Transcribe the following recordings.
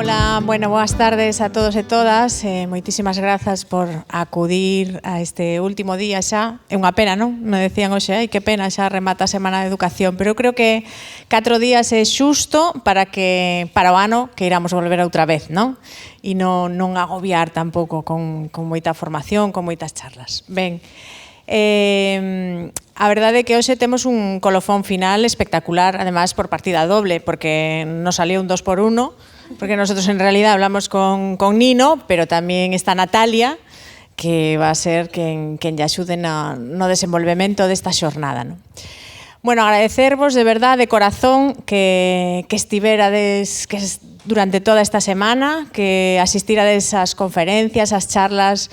Ola, bueno, boas tardes a todos e todas. Moitísimas grazas por acudir a este último día xa. É unha pena, non? Me decían hoxe, ai, que pena, xa remata a Semana de Educación. Pero eu creo que 4 días é xusto para o ano que iramos volver outra vez, non? E non agobiar tampouco con moita formación, con moitas charlas. Ben, a verdade é que hoxe temos un colofón final espectacular, además por partida doble, porque nos salió un 2x1, porque nosotros en realidad hablamos con Nino, pero tamén está Natalia, que va a ser quen lle axude no desenvolvemento desta xornada, non? Bueno, agradecervos de verdade, de corazón, que estiverades durante toda esta semana, que asistirades ás conferencias, ás charlas,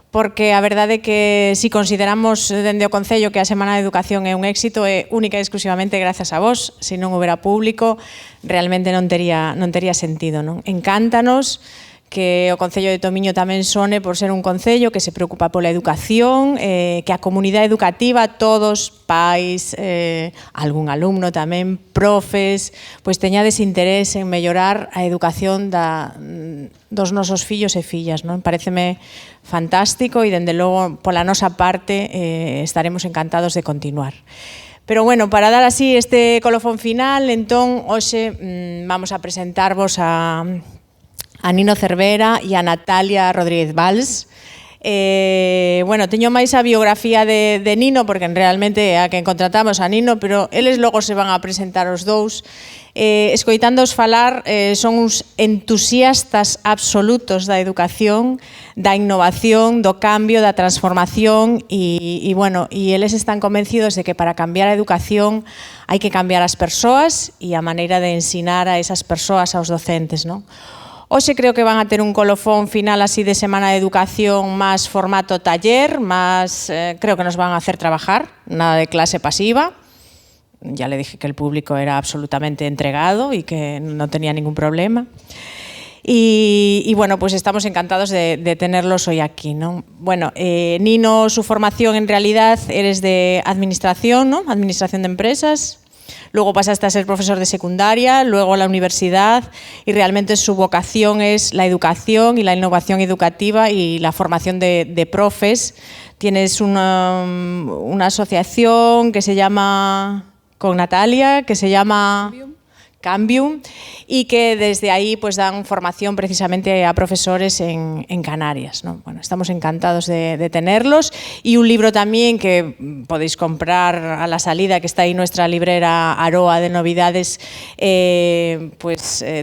porque a verdade é que se consideramos dende o Concello que a Semana de Educación é un éxito, é única e exclusivamente grazas a vos. Se non houbera público, realmente non tería sentido, non? Encántanos que o Concello de Tomiño tamén sone por ser un concello que se preocupa pola educación, que a comunidade educativa, todos, pais, algún alumno tamén, profes, pois teñades interés en mellorar a educación dos nosos fillos e fillas, non? Paréceme fantástico e, dende logo, pola nosa parte, estaremos encantados de continuar. Pero, bueno, para dar así este colofón final, entón, hoxe vamos a presentarvos a Nino Cervera e a Natalia Rodríguez Valls. Bueno, teño máis a biografía de Nino, porque realmente é a quen contratamos a Nino, pero eles logo se van a presentar os dous. Escoitándoos falar, son uns entusiastas absolutos da educación, da innovación, do cambio, da transformación e bueno, e eles están convencidos de que para cambiar a educación hai que cambiar as persoas e a maneira de ensinar a esas persoas, aos docentes, non? Hoxe creo que van a ter un colofón final así de Semana de Educación máis formato taller, máis creo que nos van a hacer trabajar, nada de clase pasiva. Ya le dije que el público era absolutamente entregado y que no tenía ningún problema. Y bueno, pues estamos encantados de tenerlos hoy aquí, ¿no? Bueno, Nino, su formación en realidad eres de administración, ¿no? Administración de empresas. Luego pasaste a ser profesor de secundaria, luego a la universidad y realmente su vocación es la educación y la innovación educativa y la formación de profes. Tienes una asociación que se llama, con Natalia, que se llama Cambium y que desde ahí pues dan formación precisamente a profesores en Canarias, ¿no? Bueno, estamos encantados de tenerlos y un libro también que podéis comprar a la salida, que está ahí nuestra librera Aroa de novedades,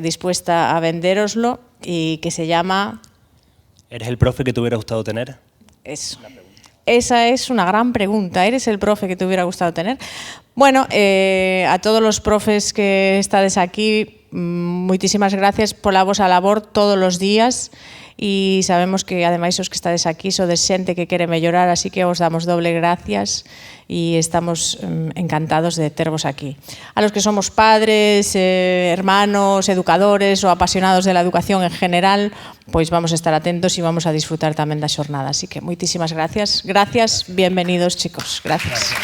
dispuesta a vendéroslo y que se llama... ¿Eres el profe que te hubiera gustado tener? Eso. Esa es una gran pregunta. ¿Eres el profe que te hubiera gustado tener? Bueno, a todos los profes que estades aquí, moitísimas gracias pola vosa labor todos os días e sabemos que, ademais, os que estades aquí sodes xente que quere mellorar, así que os damos doble gracias e estamos encantados de tervos aquí. A los que somos padres, hermanos, educadores ou apasionados de la educación en general, pois vamos a estar atentos e vamos a disfrutar tamén da xornada. Así que moitísimas gracias. Gracias, bienvenidos, chicos. Gracias.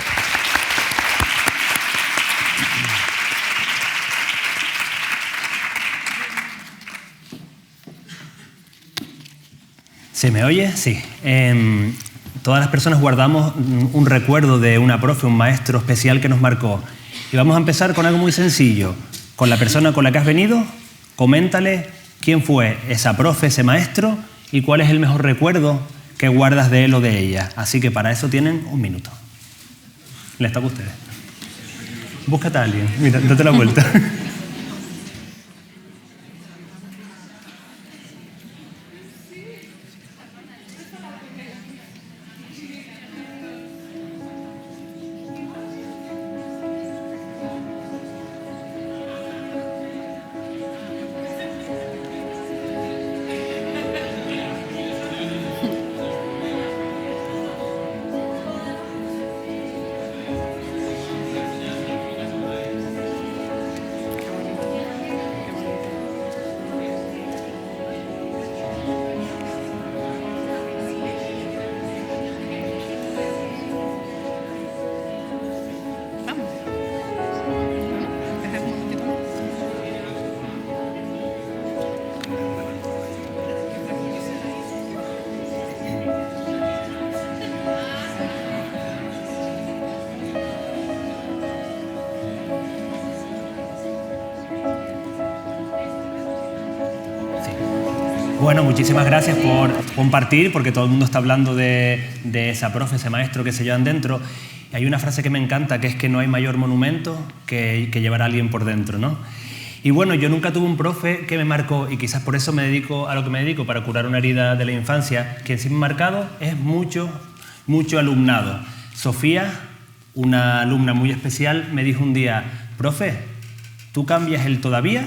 ¿Se me oye? Sí. Todas las personas guardamos un recuerdo de una profe, un maestro especial que nos marcó. Y vamos a empezar con algo muy sencillo. Con la persona con la que has venido, coméntale quién fue esa profe, ese maestro, y cuál es el mejor recuerdo que guardas de él o de ella. Así que para eso tienen 1 minuto. ¿Les toca a ustedes? Búscate a alguien. Mira, date la vuelta. Bueno, muchísimas gracias por compartir, porque todo el mundo está hablando de esa profe, ese maestro que se llevan dentro. Y hay una frase que me encanta, que es que no hay mayor monumento que llevar a alguien por dentro, ¿no? Y bueno, yo nunca tuve un profe que me marcó, y quizás por eso me dedico a lo que me dedico, para curar una herida de la infancia. Quien sí me ha marcado es mucho alumnado. Sofía, una alumna muy especial, me dijo un día: profe, ¿tú cambias el todavía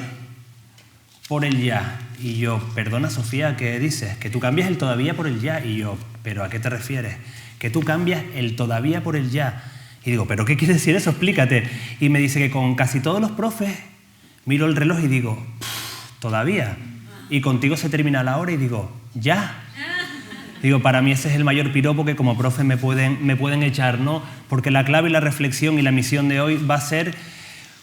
por el ya? Y yo: perdona, Sofía, ¿qué dices? Que tú cambias el todavía por el ya. Y yo: ¿pero a qué te refieres? Que tú cambias el todavía por el ya. Y digo: ¿pero qué quiere decir eso? Explícate. Y me dice que con casi todos los profes miro el reloj y digo: todavía. Y contigo se termina la hora y digo: ya. Digo, para mí ese es el mayor piropo que como profe me pueden echar, ¿no? Porque la clave y la reflexión y la misión de hoy va a ser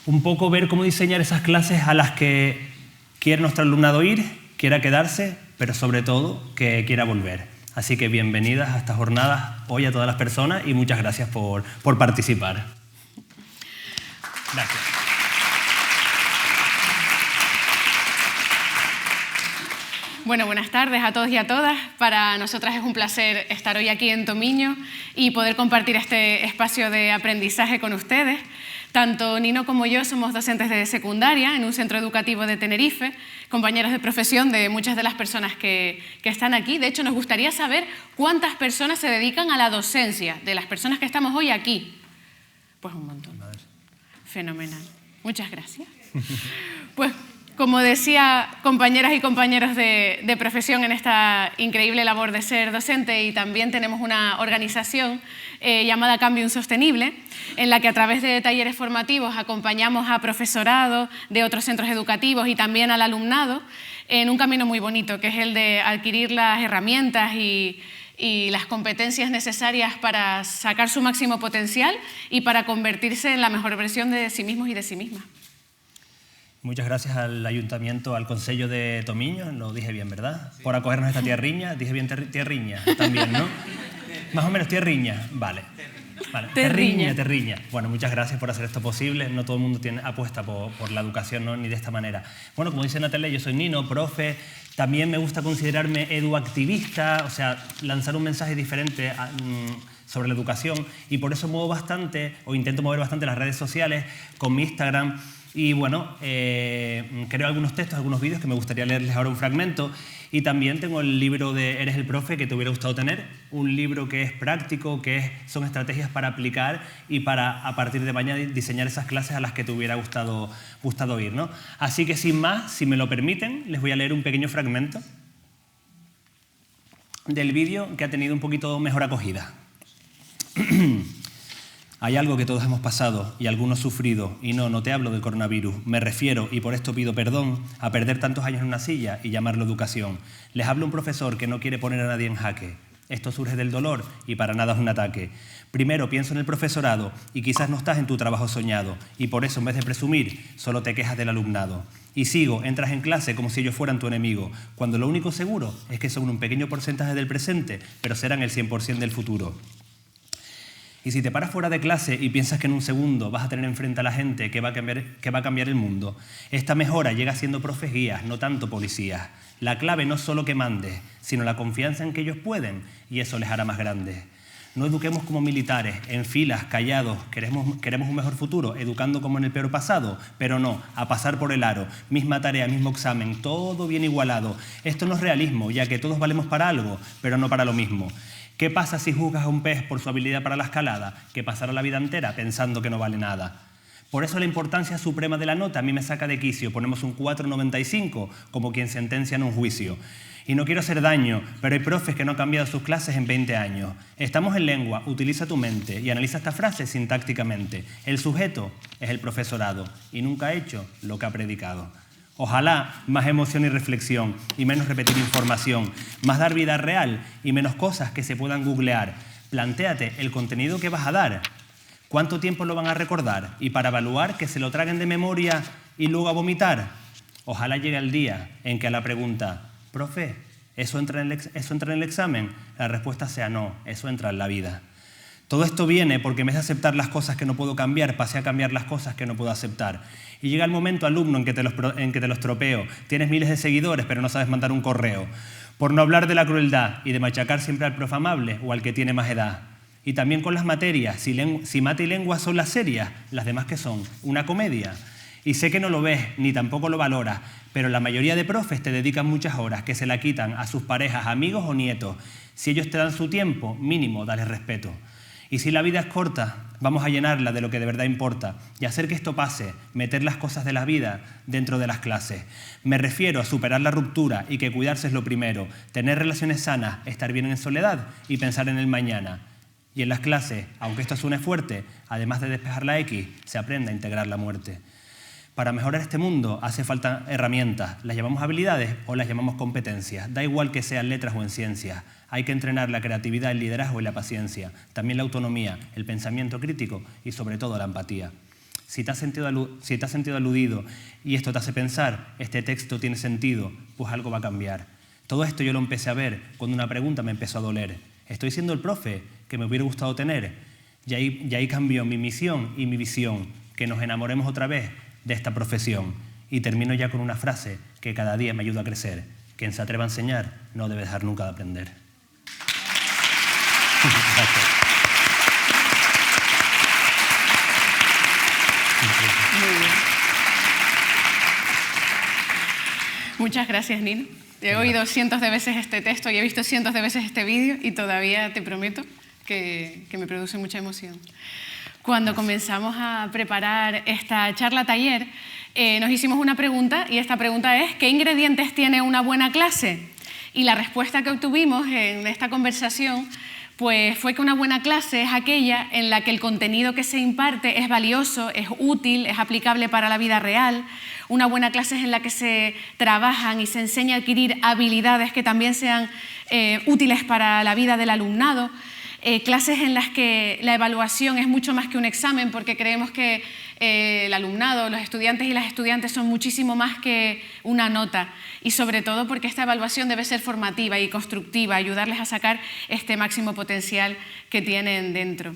un poco ver cómo diseñar esas clases a las que quiere nuestro alumnado ir, quiera quedarse, pero sobre todo que quiera volver. Así que bienvenidas a esta jornada hoy a todas las personas y muchas gracias por participar. Gracias. Bueno, buenas tardes a todos y a todas. Para nosotras es un placer estar hoy aquí en Tomiño y poder compartir este espacio de aprendizaje con ustedes. Tanto Nino como yo somos docentes de secundaria en un centro educativo de Tenerife, compañeros de profesión de muchas de las personas que están aquí. De hecho, nos gustaría saber cuántas personas se dedican a la docencia, de las personas que estamos hoy aquí. Pues un montón. Fenomenal. Muchas gracias. Pues, como decía, compañeras y compañeros de profesión en esta increíble labor de ser docente, y también tenemos una organización llamada Cambium Sostenible, en la que a través de talleres formativos acompañamos a profesorado de otros centros educativos y también al alumnado en un camino muy bonito, que es el de adquirir las herramientas y las competencias necesarias para sacar su máximo potencial y para convertirse en la mejor versión de sí mismos y de sí mismas. Muchas gracias al Ayuntamiento, al Concello de Tomiño, lo dije bien, ¿verdad? Sí. Por acogernos a esta tierriña, dije bien tierriña también, ¿no? Más o menos tierriña, vale. Vale. Terriña. Bueno, muchas gracias por hacer esto posible. No todo el mundo apuesta por la educación, ¿no? Ni de esta manera. Bueno, como dice Natalia, yo soy Nino, profe. También me gusta considerarme eduactivista, o sea, lanzar un mensaje diferente sobre la educación, y por eso muevo bastante, o intento mover bastante las redes sociales con mi Instagram. Y bueno, creo algunos textos, algunos vídeos que me gustaría leerles ahora un fragmento. Y también tengo el libro de Eres el profe, que te hubiera gustado tener. Un libro que es práctico, son estrategias para aplicar y para, a partir de mañana, diseñar esas clases a las que te hubiera gustado ir, ¿no? Así que sin más, si me lo permiten, les voy a leer un pequeño fragmento del vídeo que ha tenido un poquito mejor acogida. Hay algo que todos hemos pasado y algunos sufrido, y no te hablo del coronavirus. Me refiero, y por esto pido perdón, a perder tantos años en una silla y llamarlo educación. Les habla un profesor que no quiere poner a nadie en jaque. Esto surge del dolor y para nada es un ataque. Primero pienso en el profesorado y quizás no estás en tu trabajo soñado, y por eso en vez de presumir, solo te quejas del alumnado. Y entras en clase como si ellos fueran tu enemigo, cuando lo único seguro es que son un pequeño porcentaje del presente, pero serán el 100% del futuro. Y si te paras fuera de clase y piensas que en un segundo vas a tener enfrente a la gente que va a cambiar el mundo, esta mejora llega siendo profes guías, no tanto policías. La clave no es solo que mandes, sino la confianza en que ellos pueden, y eso les hará más grandes. No eduquemos como militares, en filas, callados, queremos un mejor futuro, educando como en el peor pasado, pero no, a pasar por el aro, misma tarea, mismo examen, todo bien igualado. Esto no es realismo, ya que todos valemos para algo, pero no para lo mismo. ¿Qué pasa si juzgas a un pez por su habilidad para la escalada? Que pasará la vida entera pensando que no vale nada. Por eso la importancia suprema de la nota a mí me saca de quicio. Ponemos un 4,95 como quien sentencia en un juicio. Y no quiero hacer daño, pero hay profes que no han cambiado sus clases en 20 años. Estamos en lengua, utiliza tu mente y analiza esta frase sintácticamente. El sujeto es el profesorado y nunca ha hecho lo que ha predicado. Ojalá más emoción y reflexión y menos repetir información, más dar vida real y menos cosas que se puedan googlear. Plantéate el contenido que vas a dar, cuánto tiempo lo van a recordar, y para evaluar que se lo traguen de memoria y luego a vomitar. Ojalá llegue el día en que a la pregunta, profe, ¿eso entra en el examen?, la respuesta sea no, eso entra en la vida. Todo esto viene porque en vez de aceptar las cosas que no puedo cambiar, pasé a cambiar las cosas que no puedo aceptar. Y llega el momento, alumno, en que te los tropeo. Tienes miles de seguidores, pero no sabes mandar un correo. Por no hablar de la crueldad y de machacar siempre al profe amable o al que tiene más edad. Y también con las materias, si mate y lengua son las serias, las demás que son una comedia. Y sé que no lo ves, ni tampoco lo valoras, pero la mayoría de profes te dedican muchas horas que se la quitan a sus parejas, amigos o nietos. Si ellos te dan su tiempo, mínimo, dale respeto. Y si la vida es corta, vamos a llenarla de lo que de verdad importa y hacer que esto pase, meter las cosas de la vida dentro de las clases. Me refiero a superar la ruptura y que cuidarse es lo primero, tener relaciones sanas, estar bien en soledad y pensar en el mañana. Y en las clases, aunque esto suene fuerte, además de despejar la X, se aprende a integrar la muerte. Para mejorar este mundo hace falta herramientas, las llamamos habilidades o las llamamos competencias, da igual que sean letras o en ciencias. Hay que entrenar la creatividad, el liderazgo y la paciencia, también la autonomía, el pensamiento crítico y sobre todo la empatía. Si te has sentido aludido y esto te hace pensar, este texto tiene sentido, pues algo va a cambiar. Todo esto yo lo empecé a ver cuando una pregunta me empezó a doler. ¿Estoy siendo el profe que me hubiera gustado tener? Y ahí cambió mi misión y mi visión, que nos enamoremos otra vez de esta profesión. Y termino ya con una frase que cada día me ayuda a crecer. Quien se atreva a enseñar no debe dejar nunca de aprender. Gracias. Muy bien. Muchas gracias, Nino. He oído cientos de veces este texto y he visto cientos de veces este vídeo y todavía te prometo que me produce mucha emoción. Cuando comenzamos a preparar esta charla taller, nos hicimos una pregunta y esta pregunta es ¿qué ingredientes tiene una buena clase? Y la respuesta que obtuvimos en esta conversación pues fue que una buena clase es aquella en la que el contenido que se imparte es valioso, es útil, es aplicable para la vida real. Una buena clase es en la que se trabajan y se enseña a adquirir habilidades que también sean útiles para la vida del alumnado. Clases en las que la evaluación es mucho más que un examen porque creemos que el alumnado, los estudiantes y las estudiantes son muchísimo más que una nota y sobre todo porque esta evaluación debe ser formativa y constructiva, ayudarles a sacar este máximo potencial que tienen dentro.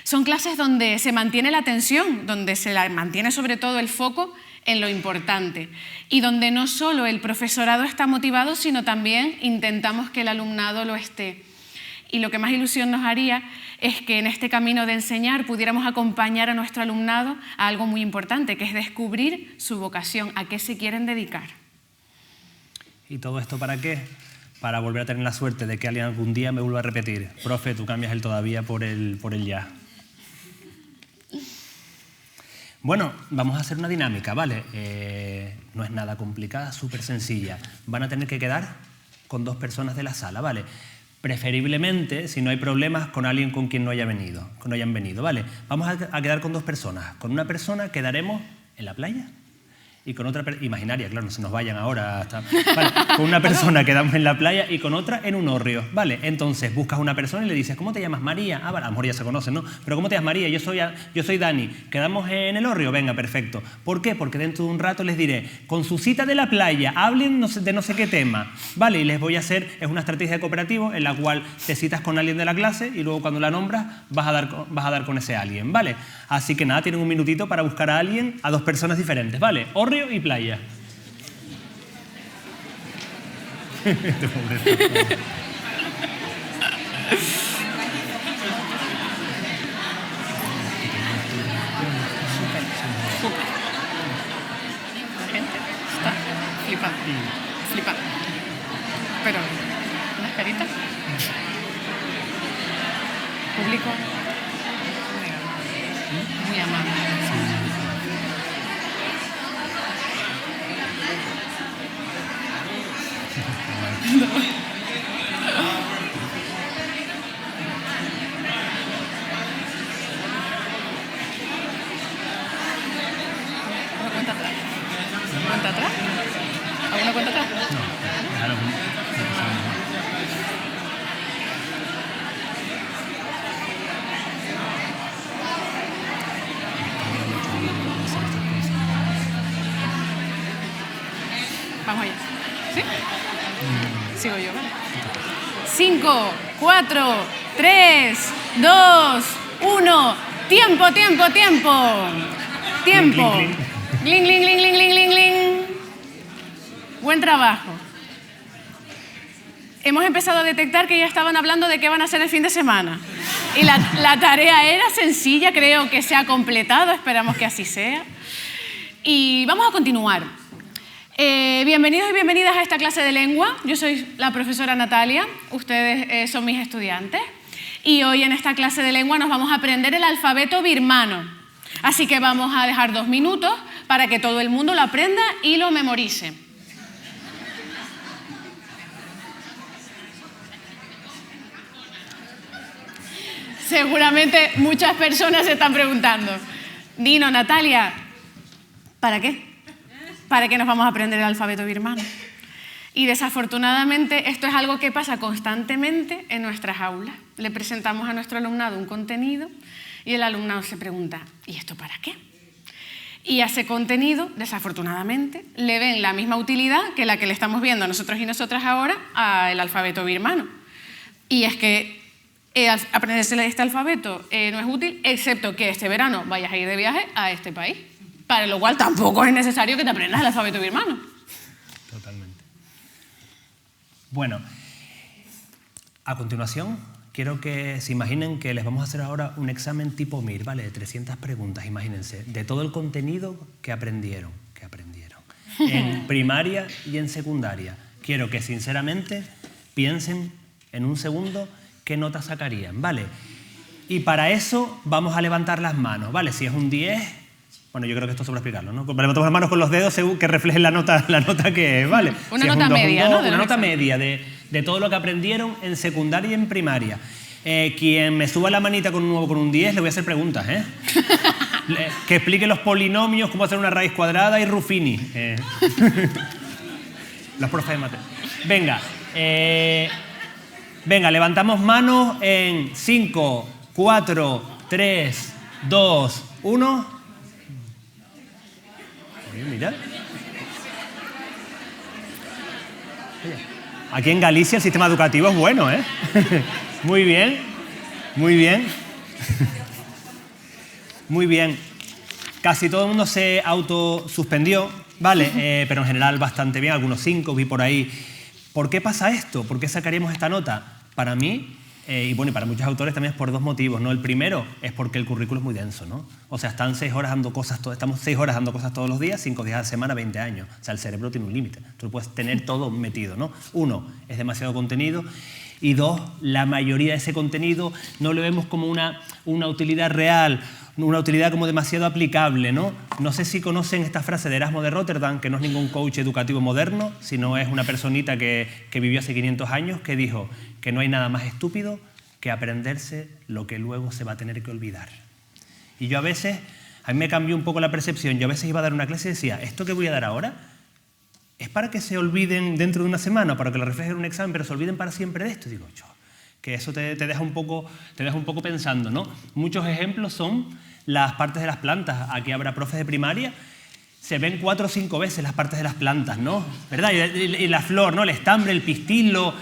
Son clases donde se mantiene la atención, donde se mantiene sobre todo el foco en lo importante y donde no solo el profesorado está motivado, sino también intentamos que el alumnado lo esté. Y lo que más ilusión nos haría es que en este camino de enseñar pudiéramos acompañar a nuestro alumnado a algo muy importante, que es descubrir su vocación, a qué se quieren dedicar. ¿Y todo esto para qué? Para volver a tener la suerte de que alguien algún día me vuelva a repetir, profe, tú cambias el todavía por el ya. Bueno, vamos a hacer una dinámica, ¿vale? No es nada complicada, súper sencilla. Van a tener que quedar con 2 personas de la sala, ¿vale? Preferiblemente, si no hay problemas, con alguien con quien no hayan venido, ¿vale? Vamos a quedar con 2 personas. Con una persona quedaremos en la playa y con otra imaginaria, claro, no se nos vayan ahora hasta... Vale, con una persona quedamos en la playa y con otra en un hórreo, ¿vale? Entonces buscas a una persona y le dices, ¿cómo te llamas? María. Ah, vale, a lo mejor ya se conocen, ¿no? Pero ¿cómo te llamas? María, yo soy Dani. ¿Quedamos en el hórreo? Venga, perfecto. ¿Por qué? Porque dentro de un rato les diré, con su cita de la playa, hablen de no sé qué tema, ¿vale? Y les voy a hacer, es una estrategia de cooperativo en la cual te citas con alguien de la clase y luego cuando la nombras vas a dar con ese alguien, ¿vale? Así que nada, tienen un minutito para buscar a alguien, a 2 personas diferentes, ¿vale? Hórreo y playa. La gente está flipando. Pero, ¿unas caritas? Público muy amable. ¿Cuenta atrás? ¿Alguna cuenta atrás? No, déjalo. Vamos allá. ¿Sí? Sigo yo, ¿vale? 5, 4, 3, 2, 1. ¡Tiempo, tiempo, tiempo! ¡Tiempo! ¡Gling, gling, gling, gling, gling, gling, gling! Buen trabajo. Hemos empezado a detectar que ya estaban hablando de qué van a hacer el fin de semana. Y la tarea era sencilla, creo que se ha completado, esperamos que así sea. Y vamos a continuar. Bienvenidos y bienvenidas a esta clase de lengua. Yo soy la profesora Natalia, ustedes son mis estudiantes. Y hoy en esta clase de lengua nos vamos a aprender el alfabeto birmano. Así que vamos a dejar 2 minutos para que todo el mundo lo aprenda y lo memorice. Seguramente muchas personas se están preguntando, Nino, Natalia, ¿para qué? ¿Para qué nos vamos a aprender el alfabeto birmano? Y desafortunadamente esto es algo que pasa constantemente en nuestras aulas. Le presentamos a nuestro alumnado un contenido y el alumnado se pregunta, ¿y esto para qué? Y a ese contenido, desafortunadamente, le ven la misma utilidad que la que le estamos viendo nosotros y nosotras ahora al alfabeto birmano. Y es que aprenderse este alfabeto no es útil, excepto que este verano vayas a ir de viaje a este país, para lo cual tampoco es necesario que te aprendas el alfabeto birmano. Totalmente. Bueno, a continuación quiero que se imaginen que les vamos a hacer ahora un examen tipo MIR, ¿vale? De 300 preguntas, imagínense, de todo el contenido que aprendieron en primaria y en secundaria. Quiero que sinceramente piensen en un segundo qué nota sacarían, ¿vale? Y para eso vamos a levantar las manos, ¿vale? Si es un 10... Bueno, yo creo que esto sobra explicarlo, ¿no? Levantamos las manos con los dedos según que reflejen la nota que es, ¿vale? Una nota media, ¿no? Una nota media de todo lo que aprendieron en secundaria y en primaria. Quien me suba la manita con un 10, le voy a hacer preguntas, ¿eh? Que explique los polinomios, cómo hacer una raíz cuadrada y Ruffini. Los profes de mate. Venga, levantamos manos en 5, 4, 3, 2, 1... Mirad. Aquí en Galicia el sistema educativo es bueno, ¿eh? Muy bien, muy bien. Muy bien. Casi todo el mundo se autosuspendió, ¿vale? Pero en general bastante bien, algunos 5 vi por ahí. ¿Por qué pasa esto? ¿Por qué sacaríamos esta nota? Para mí, y bueno, y para muchos autores también es por 2 motivos, ¿no? El primero es porque el currículo es muy denso, ¿no? O sea, estamos 6 horas dando cosas todos los días, 5 días a la semana, 20 años. O sea, el cerebro tiene un límite. Tú puedes tener todo metido, ¿no? 1, es demasiado contenido. Y 2, la mayoría de ese contenido no lo vemos como una utilidad real, una utilidad como demasiado aplicable, ¿no? No sé si conocen esta frase de Erasmo de Rotterdam, que no es ningún coach educativo moderno, sino es una personita que vivió hace 500 años, que dijo que no hay nada más estúpido que aprenderse lo que luego se va a tener que olvidar. Y yo a mí me cambió un poco la percepción. Yo a veces iba a dar una clase y decía, ¿esto que voy a dar ahora es para que se olviden dentro de una semana, para que lo reflejen en un examen, pero se olviden para siempre de esto? Y digo, que eso te deja un poco pensando, ¿no? Muchos ejemplos son las partes de las plantas. Aquí habrá profes de primaria, se ven 4 o 5 veces las partes de las plantas, ¿no? ¿Verdad? Y la flor, ¿no? El estambre, el pistilo.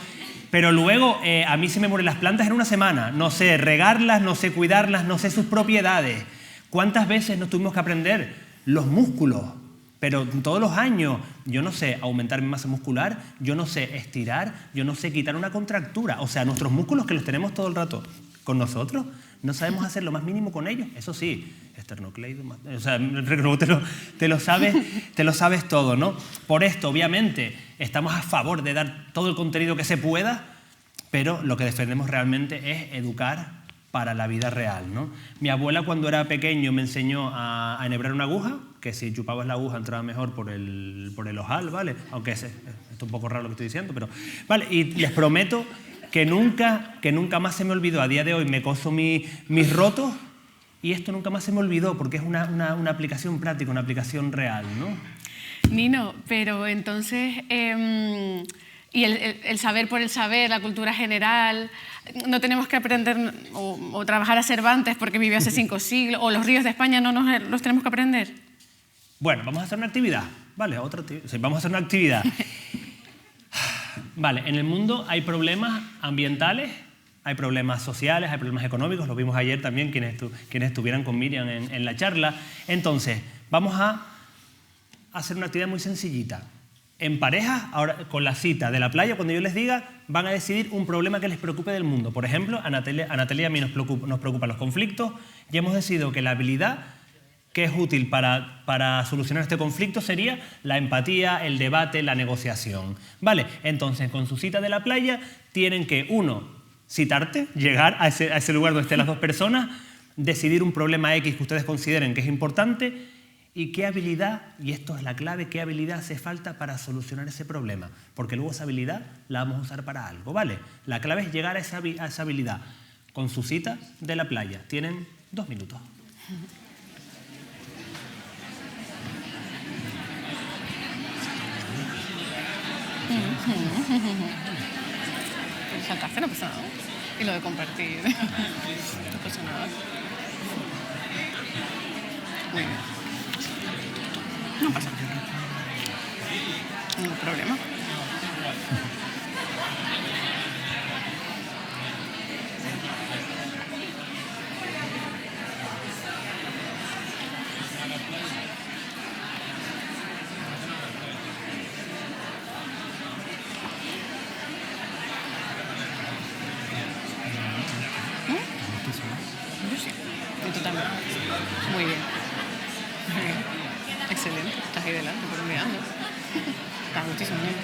Pero luego a mí se me mueren las plantas en una semana. No sé regarlas, no sé cuidarlas, no sé sus propiedades. ¿Cuántas veces nos tuvimos que aprender los músculos? Pero todos los años, yo no sé aumentar mi masa muscular, yo no sé estirar, yo no sé quitar una contractura. O sea, nuestros músculos que los tenemos todo el rato con nosotros, no sabemos hacer lo más mínimo con ellos. Eso sí, esternocleido, o sea, te lo sabes todo, ¿no? Por esto, obviamente, estamos a favor de dar todo el contenido que se pueda, pero lo que defendemos realmente es educar para la vida real, ¿no? Mi abuela, cuando era pequeño, me enseñó a enhebrar una aguja, que si chupabas la aguja entraba mejor por el ojal, ¿vale? Aunque esto es un poco raro lo que estoy diciendo, pero... Vale, y les prometo que nunca más se me olvidó. A día de hoy me coso mis rotos y esto nunca más se me olvidó porque es una aplicación práctica, una aplicación real, ¿no? Nino, pero entonces... y el saber por el saber, la cultura general, no tenemos que aprender o trabajar a Cervantes porque vivió hace 5 siglos, o los ríos de España no los tenemos que aprender. Bueno, vamos a hacer una actividad, ¿vale? Sí, vamos a hacer una actividad. Vale, en el mundo hay problemas ambientales hay problemas sociales, hay problemas económicos, lo vimos ayer también quienes estuvieran con Miriam en la charla. Entonces, vamos a hacer una actividad muy sencillita. En pareja, ahora con la cita de la playa, cuando yo les diga, van a decidir un problema que les preocupe del mundo. Por ejemplo, a Natalia y a mí nos preocupan los conflictos y hemos decidido que la habilidad que es útil para solucionar este conflicto sería la empatía, el debate, la negociación. ¿Vale? Entonces, con su cita de la playa, tienen que, uno, citarte, llegar a ese lugar donde estén las dos personas, decidir un problema X que ustedes consideren que es importante. ¿Y qué habilidad, y esto es la clave, qué habilidad hace falta para solucionar ese problema? Porque luego esa habilidad la vamos a usar para algo, ¿vale? La clave es llegar a esa habilidad. Con su cita de la playa. Tienen 2 minutos. Saltaste, no pasa nada. Y lo de compartir, no pasa nada. Muy bien. No pasa nada. Ningún problema. Yo sí. Y tú también. Muy bien. Muy bien. Excelente. Estás ahí delante, pero mirando. Estás muchísimo bien.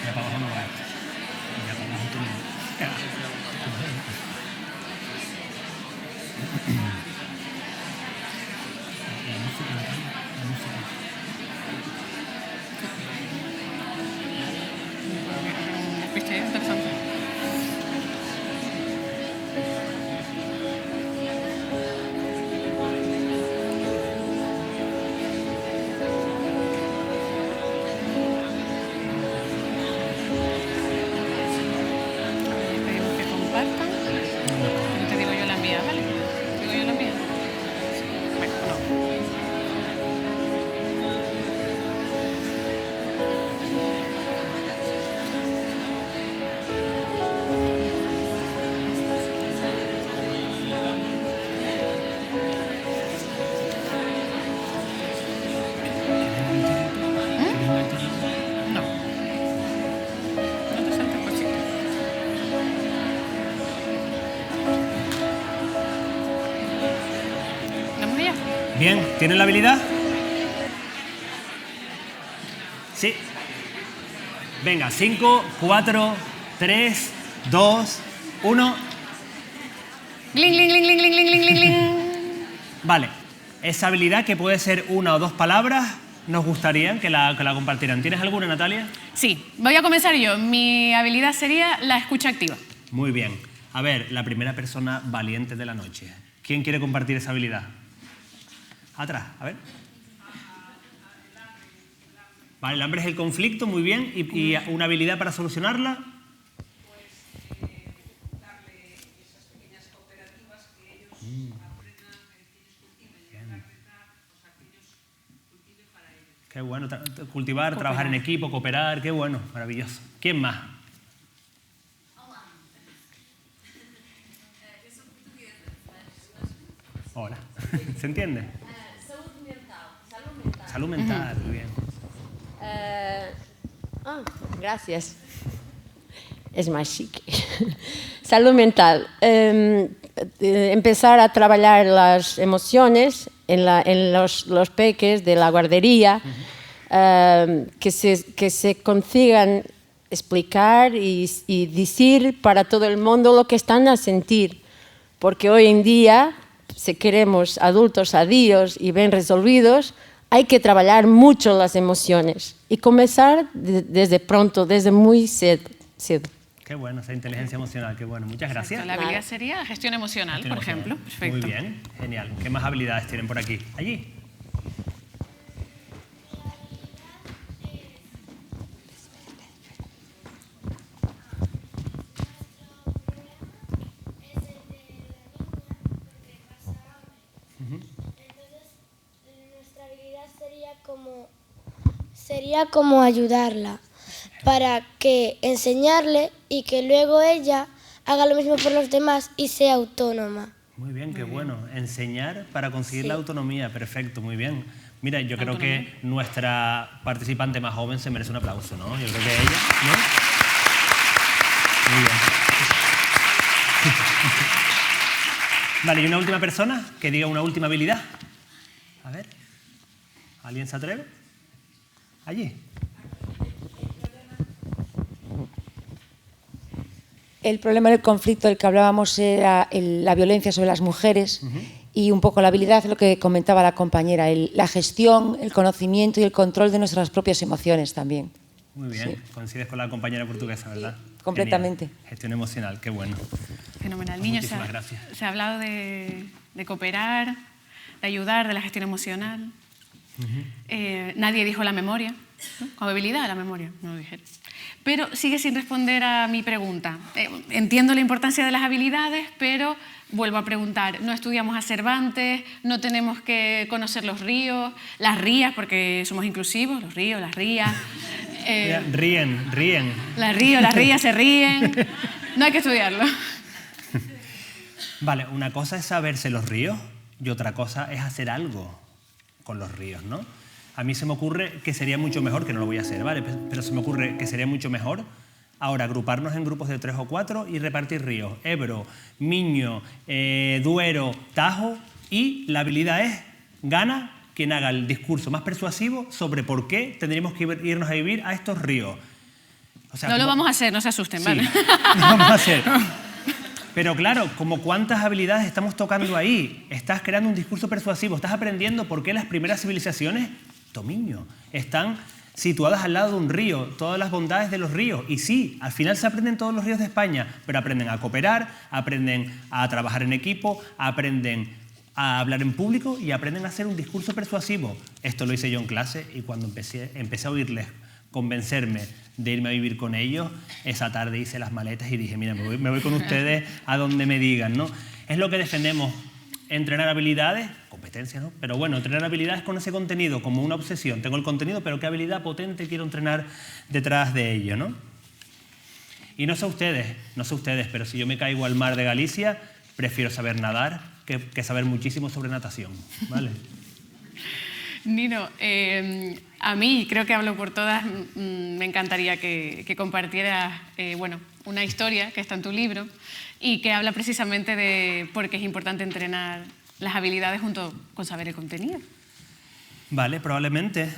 Ya para abajo no va. Ya para abajo tú no. ¿Viste? Interesante. Pedimos que compartan. Yo te digo yo la mía, ¿vale? ¿Te digo yo la mía? Bueno, no. No. No te saltes cositas. ¿Vamos allá? Bien, ¿tienen la habilidad? Sí. Venga, 5, 4, 3, 2, 1. Gling, gling, gling, gling, gling, gling, gling, gling. Vale. Esa habilidad, que puede ser 1 o 2 palabras, nos gustaría que la compartieran. ¿Tienes alguna, Natalia? Sí, voy a comenzar yo. Mi habilidad sería la escucha activa. Muy bien. A ver, la primera persona valiente de la noche. ¿Quién quiere compartir esa habilidad? Atrás, a ver. Vale, el hambre es el conflicto, muy bien. ¿Y una habilidad para solucionarla? Darle esas pequeñas cooperativas que ellos aprendan, que ellos cultiven, ayudar a apretar, o sea, que ellos cultiven para ellos. Qué bueno, cultivar, trabajar en equipo, cooperar, qué bueno, maravilloso. ¿Quién más? Olá. Eu sou portuguesa, mas... Hola. ¿Se entiende? Saúde mental. Salud mental. Salud mental, muy bien. Gracias. Es más chique. Salud mental. Empezar a trabajar las emociones en los peques de la guardería, que se consigan explicar y decir para todo el mundo lo que están a sentir. Porque hoy en día, si queremos adultos adiós y bien resolvidos, hay que trabajar mucho las emociones y comenzar desde pronto, desde muy cedo. Qué bueno, esa inteligencia emocional, qué bueno. Muchas gracias. La habilidad sería gestión emocional, Gestión por emocional. ejemplo. Perfecto. Muy bien, genial. ¿Qué más habilidades tienen por aquí? Allí. Nuestra habilidad sería como ayudarla, para que enseñarle y que luego ella haga lo mismo por los demás y sea autónoma. Muy bien, qué bueno. Enseñar para conseguir la autonomía. Perfecto, muy bien. Mira, yo creo que nuestra participante más joven se merece un aplauso, ¿no? Yo creo que ella, ¿no? Muy bien. Vale, ¿y una última persona que diga una última habilidad? A ver, ¿alguien se atreve? Allí. El problema del conflicto del que hablábamos era la violencia sobre las mujeres y un poco la habilidad, lo que comentaba la compañera, la gestión, el conocimiento y el control de nuestras propias emociones también. Muy bien, Sí. Coincides con la compañera portuguesa, ¿verdad? Completamente. Genial. Gestión emocional, qué bueno. Fenomenal. Pues Niños, muchísimas gracias. se ha hablado de cooperar, de ayudar, de la gestión emocional. Nadie dijo la memoria, ¿no? Como habilidad la memoria, no lo dijeron. Pero sigue sin responder a mi pregunta. Entiendo la importancia de las habilidades, pero vuelvo a preguntar. No estudiamos a Cervantes, no tenemos que conocer los ríos, las rías, porque somos inclusivos, los ríos, las rías. Ríen. Las rías se ríen. No hay que estudiarlo. Vale, una cosa es saberse los ríos y otra cosa es hacer algo con los ríos, ¿no? A mí se me ocurre que sería mucho mejor, que no lo voy a hacer, ¿vale? Pero se me ocurre que sería mucho mejor ahora agruparnos en grupos de 3 o 4 y repartir ríos. Ebro, Miño, Duero, Tajo, y la habilidad es gana quien haga el discurso más persuasivo sobre por qué tendríamos que irnos a vivir a estos ríos. O sea, No lo vamos a hacer, no se asusten, Sí, ¿vale? lo vamos a hacer. Pero claro, como cuántas habilidades estamos tocando ahí. Estás creando un discurso persuasivo, estás aprendiendo por qué las primeras civilizaciones, Tomiño, están situadas al lado de un río, todas las bondades de los ríos. Y sí, al final se aprenden todos los ríos de España, pero aprenden a cooperar, aprenden a trabajar en equipo, aprenden a hablar en público y aprenden a hacer un discurso persuasivo. Esto lo hice yo en clase y cuando empecé a oírles convencerme de irme a vivir con ellos, esa tarde hice las maletas y dije, mira, me voy con ustedes a donde me digan, ¿no? Es lo que defendemos, entrenar habilidades, competencias, ¿no? Pero bueno, entrenar habilidades con ese contenido como una obsesión. Tengo el contenido, pero qué habilidad potente quiero entrenar detrás de ello, ¿no? Y no sé ustedes, pero si yo me caigo al mar de Galicia, prefiero saber nadar que saber muchísimo sobre natación, ¿vale? Nino, a mí, creo que hablo por todas, me encantaría que compartieras una historia que está en tu libro y que habla precisamente de por qué es importante entrenar las habilidades junto con saber el contenido. Vale, probablemente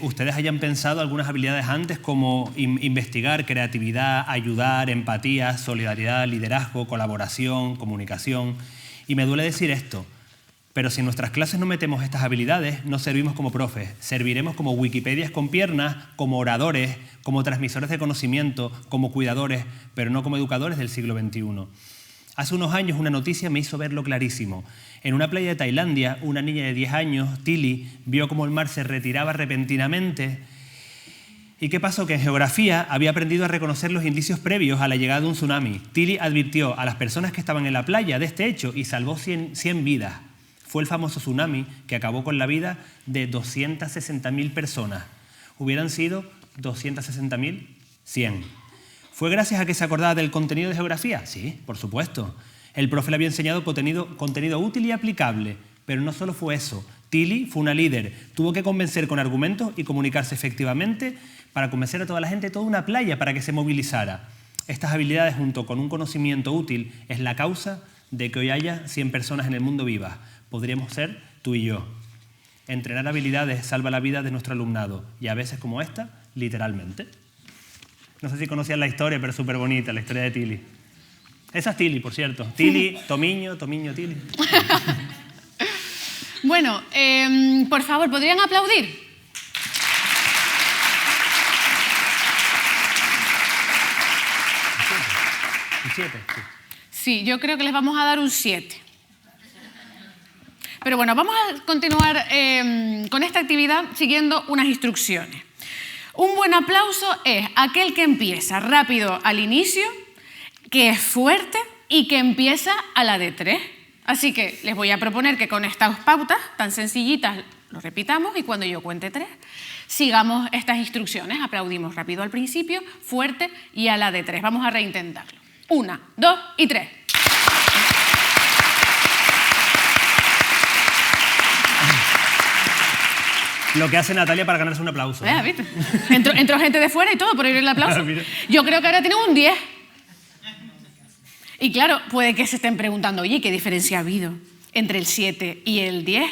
ustedes hayan pensado algunas habilidades antes como investigar, creatividad, ayudar, empatía, solidaridad, liderazgo, colaboración, comunicación. Y me duele decir esto, pero si en nuestras clases no metemos estas habilidades, no servimos como profes, serviremos como Wikipedias con piernas, como oradores, como transmisores de conocimiento, como cuidadores, pero no como educadores del siglo XXI. Hace unos años una noticia me hizo verlo clarísimo. En una playa de Tailandia, una niña de 10 años, Tilly, vio cómo el mar se retiraba repentinamente. ¿Y qué pasó? Que en geografía había aprendido a reconocer los indicios previos a la llegada de un tsunami. Tilly advirtió a las personas que estaban en la playa de este hecho y salvó 100 vidas. Fue el famoso tsunami que acabó con la vida de 260.000 personas. ¿Hubieran sido 260.000? 100. ¿Fue gracias a que se acordaba del contenido de geografía? Sí, por supuesto. El profe le había enseñado contenido útil y aplicable, pero no solo fue eso. Tilly fue una líder, tuvo que convencer con argumentos y comunicarse efectivamente para convencer a toda la gente de toda una playa para que se movilizara. Estas habilidades, junto con un conocimiento útil, es la causa de que hoy haya 100 personas en el mundo vivas. Podríamos ser tú y yo. Entrenar habilidades salva la vida de nuestro alumnado, y a veces como esta, literalmente. No sé si conocían la historia, pero es súper bonita, la historia de Tilly. Esa es Tilly, por cierto. Tilly, Tomiño, Tilly. Bueno, por favor, ¿podrían aplaudir? Un 7, sí. Sí, yo creo que les vamos a dar un 7. Pero bueno, vamos a continuar con esta actividad siguiendo unas instrucciones. Un buen aplauso es aquel que empieza rápido al inicio, que es fuerte y que empieza a la de 3. Así que les voy a proponer que con estas pautas tan sencillitas Lo repitamos y cuando yo cuente 3, sigamos estas instrucciones. Aplaudimos rápido al principio, fuerte y a la de 3. Vamos a reintentarlo. 1, 2 y 3. Lo que hace Natalia para ganarse un aplauso. ¿Viste? Entró gente de fuera y todo por oír el aplauso. Yo creo que ahora tiene un 10. Y claro, puede que se estén preguntando, oye, ¿qué diferencia ha habido entre el 7 y el 10?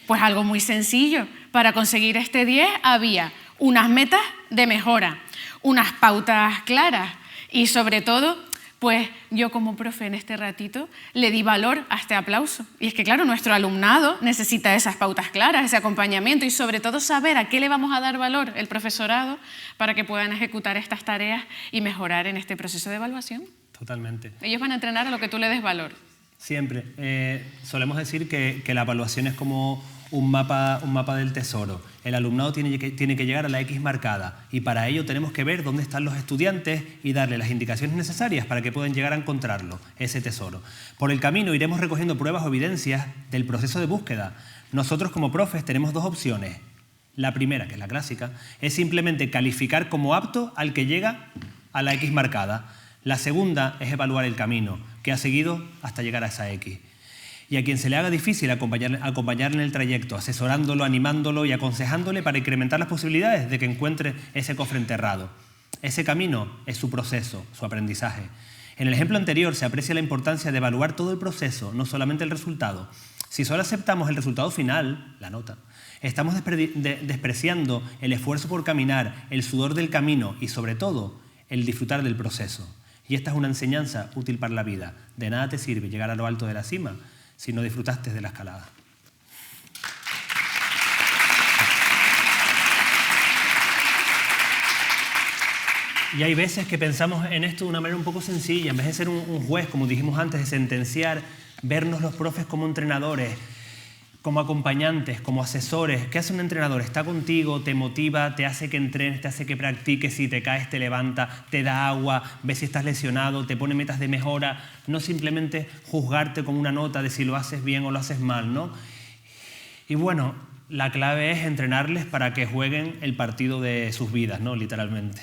Pues algo muy sencillo. Para conseguir este 10 había unas metas de mejora, unas pautas claras y sobre todo, pues yo como profe en este ratito le di valor a este aplauso. Y es que claro, nuestro alumnado necesita esas pautas claras, ese acompañamiento y sobre todo saber a qué le vamos a dar valor el profesorado para que puedan ejecutar estas tareas y mejorar en este proceso de evaluación. Totalmente. Ellos van a entrenar a lo que tú le des valor. Siempre. Solemos decir que la evaluación es como un mapa del tesoro. El alumnado tiene que llegar a la X marcada y para ello tenemos que ver dónde están los estudiantes y darle las indicaciones necesarias para que puedan llegar a encontrarlo, ese tesoro. Por el camino iremos recogiendo pruebas o evidencias del proceso de búsqueda. Nosotros como profes tenemos 2 opciones. La primera, que es la clásica, es simplemente calificar como apto al que llega a la X marcada. La segunda es evaluar el camino que ha seguido hasta llegar a esa X. Y a quien se le haga difícil acompañarle en el trayecto, asesorándolo, animándolo y aconsejándole para incrementar las posibilidades de que encuentre ese cofre enterrado. Ese camino es su proceso, su aprendizaje. En el ejemplo anterior se aprecia la importancia de evaluar todo el proceso, no solamente el resultado. Si solo aceptamos el resultado final, la nota, estamos despreciando el esfuerzo por caminar, el sudor del camino y, sobre todo, el disfrutar del proceso. Y esta es una enseñanza útil para la vida. De nada te sirve llegar a lo alto de la cima si no disfrutaste de la escalada. Y hay veces que pensamos en esto de una manera un poco sencilla. En vez de ser un juez, como dijimos antes, de sentenciar, vernos los profes como entrenadores, como acompañantes, como asesores. ¿Qué hace un entrenador? Está contigo, te motiva, te hace que entrenes, te hace que practiques, si te caes te levanta, te da agua, ve si estás lesionado, te pone metas de mejora, no simplemente juzgarte con una nota de si lo haces bien o lo haces mal, ¿no? Y bueno, la clave es entrenarles para que jueguen el partido de sus vidas, ¿no? Literalmente.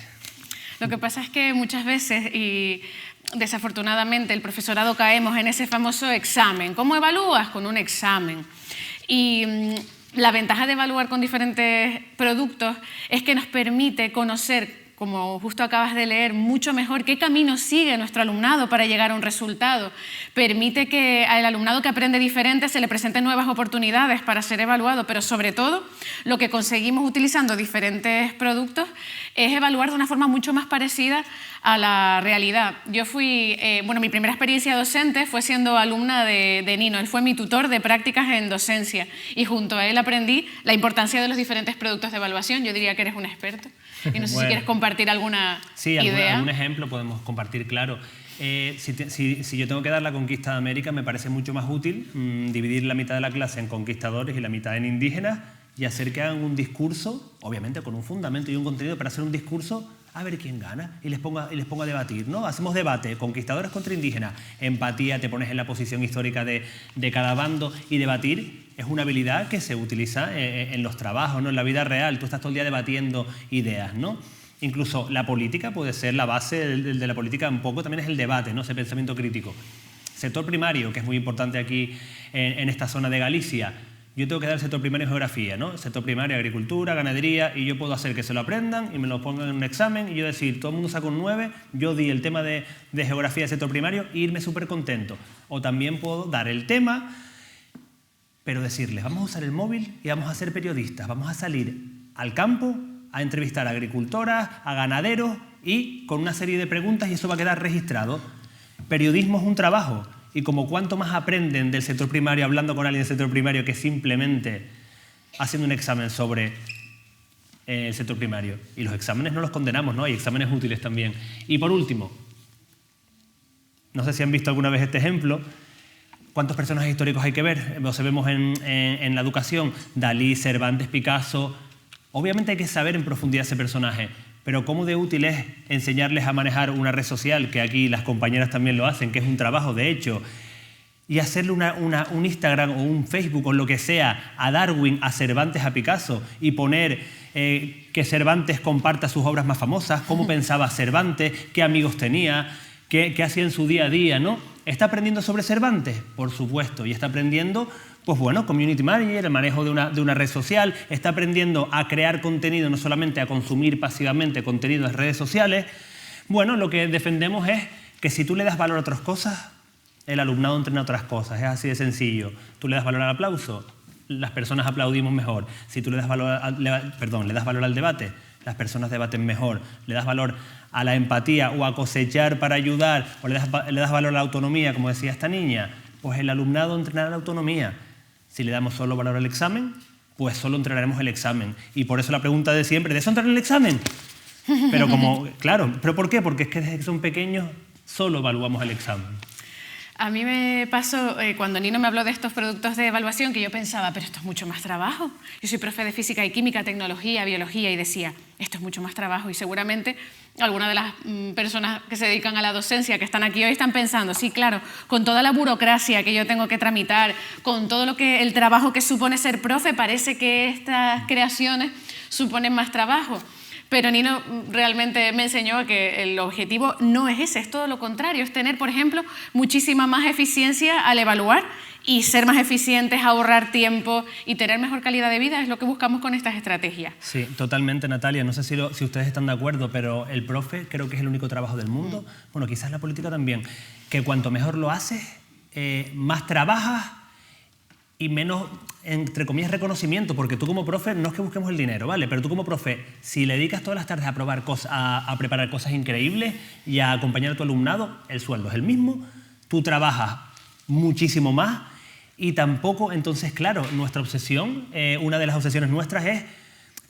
Lo que pasa es que muchas veces, y desafortunadamente el profesorado caemos en ese famoso examen. ¿Cómo evalúas? Con un examen. Y la ventaja de evaluar con diferentes productos es que nos permite conocer, como justo acabas de leer, mucho mejor qué camino sigue nuestro alumnado para llegar a un resultado. Permite que al alumnado que aprende diferente se le presenten nuevas oportunidades para ser evaluado, pero sobre todo lo que conseguimos utilizando diferentes productos es evaluar de una forma mucho más parecida a la realidad. Yo fui, mi primera experiencia docente fue siendo alumna de Nino. Él fue mi tutor de prácticas en docencia y junto a él aprendí la importancia de los diferentes productos de evaluación. Yo diría que eres un experto. Y no sé si quieres compartir alguna idea. Algún ejemplo podemos compartir, claro. Si yo tengo que dar la conquista de América, me parece mucho más útil dividir la mitad de la clase en conquistadores y la mitad en indígenas y hacer que hagan un discurso, obviamente con un fundamento y un contenido, para hacer un discurso a ver quién gana y les pongo a debatir, ¿no? Hacemos debate, conquistadores contra indígenas, empatía, te pones en la posición histórica de cada bando y debatir es una habilidad que se utiliza en los trabajos, ¿no? En la vida real, tú estás todo el día debatiendo ideas, ¿no? Incluso la política puede ser la base de la política, un poco también es el debate, ¿no? Ese pensamiento crítico. Sector primario, que es muy importante aquí en esta zona de Galicia. Yo tengo que dar el sector primario en geografía, ¿no? Sector primario, agricultura, ganadería, y yo puedo hacer que se lo aprendan y me lo pongan en un examen y yo decir, todo el mundo saca un 9, yo di el tema de geografía del sector primario e irme súper contento. O también puedo dar el tema, pero decirles, vamos a usar el móvil y vamos a ser periodistas, vamos a salir al campo a entrevistar a agricultoras, a ganaderos y con una serie de preguntas y eso va a quedar registrado. Periodismo es un trabajo. Y como cuánto más aprenden del sector primario hablando con alguien del sector primario que simplemente haciendo un examen sobre el sector primario. Y los exámenes no los condenamos, ¿no? Hay exámenes útiles también. Y por último, no sé si han visto alguna vez este ejemplo, ¿cuántos personajes históricos hay que ver? Vemos en la educación, Dalí, Cervantes, Picasso. Obviamente hay que saber en profundidad ese personaje, pero cómo de útil es enseñarles a manejar una red social, que aquí las compañeras también lo hacen, que es un trabajo de hecho, y hacerle un Instagram o un Facebook o lo que sea a Darwin, a Cervantes, a Picasso y poner que Cervantes comparta sus obras más famosas, cómo pensaba Cervantes, qué amigos tenía, qué hacía en su día a día, ¿no? ¿Está aprendiendo sobre Cervantes? Por supuesto, y está aprendiendo, pues bueno, community manager, el manejo de una red social, está aprendiendo a crear contenido, no solamente a consumir pasivamente contenido en redes sociales. Bueno, lo que defendemos es que si tú le das valor a otras cosas, el alumnado entrena otras cosas, es así de sencillo. Tú le das valor al aplauso, las personas aplaudimos mejor. Si tú le das valor le das valor al debate, las personas debaten mejor. Le das valor a la empatía o a cosechar para ayudar, o le das valor a la autonomía, como decía esta niña, pues el alumnado entrenará la autonomía. Si le damos solo valor al examen, pues solo entrenaremos el examen. Y por eso la pregunta de siempre, ¿de eso entrenar el examen? Pero claro, ¿pero por qué? Porque es que desde que son pequeños solo evaluamos el examen. A mí me pasó, cuando Nino me habló de estos productos de evaluación, que yo pensaba, pero esto es mucho más trabajo. Yo soy profe de física y química, tecnología, biología, y decía, esto es mucho más trabajo. Y seguramente algunas de las personas que se dedican a la docencia, que están aquí hoy, están pensando, sí, claro, con toda la burocracia que yo tengo que tramitar, con todo el trabajo que supone ser profe, parece que estas creaciones suponen más trabajo. Pero Nino realmente me enseñó que el objetivo no es ese, es todo lo contrario, es tener, por ejemplo, muchísima más eficiencia al evaluar y ser más eficientes, ahorrar tiempo y tener mejor calidad de vida, es lo que buscamos con estas estrategias. Sí, totalmente, Natalia. No sé si ustedes están de acuerdo, pero el profe creo que es el único trabajo del mundo, bueno, quizás la política también, que cuanto mejor lo haces, más trabajas y menos, entre comillas, reconocimiento, porque tú como profe no es que busquemos el dinero, ¿vale? Pero tú como profe, si le dedicas todas las tardes a preparar cosas increíbles y a acompañar a tu alumnado, el sueldo es el mismo, tú trabajas muchísimo más y tampoco, entonces, claro, nuestra obsesión, una de las obsesiones nuestras es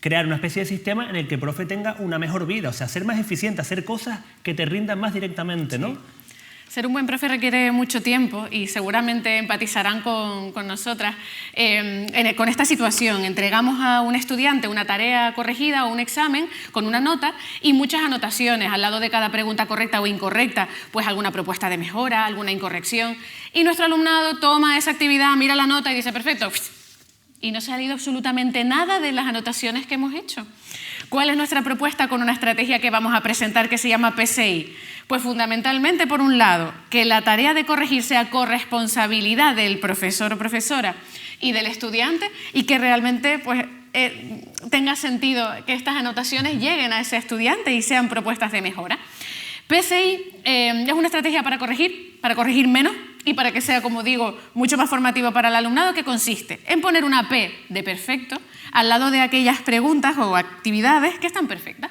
crear una especie de sistema en el que el profe tenga una mejor vida, o sea, ser más eficiente, hacer cosas que te rindan más directamente, ¿no? Sí. Ser un buen profe requiere mucho tiempo y seguramente empatizarán con nosotras con esta situación. Entregamos a un estudiante una tarea corregida o un examen con una nota y muchas anotaciones al lado de cada pregunta correcta o incorrecta, pues alguna propuesta de mejora, alguna incorrección. Y nuestro alumnado toma esa actividad, mira la nota y dice, perfecto, y no se ha leído absolutamente nada de las anotaciones que hemos hecho. ¿Cuál es nuestra propuesta con una estrategia que vamos a presentar que se llama PSI? Pues fundamentalmente, por un lado, que la tarea de corregir sea corresponsabilidad del profesor o profesora y del estudiante y que realmente pues, tenga sentido que estas anotaciones lleguen a ese estudiante y sean propuestas de mejora. PSI es una estrategia para corregir menos y para que sea, como digo, mucho más formativo para el alumnado, que consiste en poner una P de perfecto al lado de aquellas preguntas o actividades que están perfectas.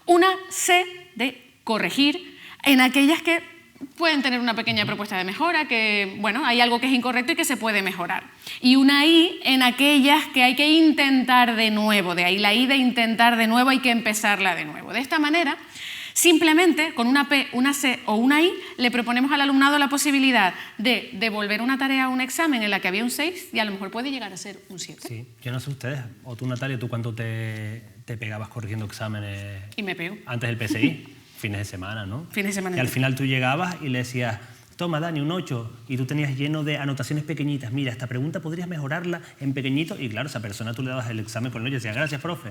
Una C de corregir en aquellas que pueden tener una pequeña propuesta de mejora, que bueno, hay algo que es incorrecto y que se puede mejorar. Y una I en aquellas que hay que intentar de nuevo, de ahí la I de intentar de nuevo, hay que empezarla de nuevo. De esta manera, simplemente con una P, una C o una I le proponemos al alumnado la posibilidad de devolver una tarea o un examen en la que había un 6 y a lo mejor puede llegar a ser un 7. Sí, yo no sé ustedes, o tú, Natalia, ¿tú cuánto te pegabas corrigiendo exámenes? Y me pego. Antes del PSI, fines de semana, ¿no? Fines de semana. Y al final tú llegabas y le decías, toma, Dani, un 8, y tú tenías lleno de anotaciones pequeñitas. Mira, esta pregunta podrías mejorarla en pequeñito, y claro, esa persona tú le dabas el examen con el 8 y decías, gracias, profe.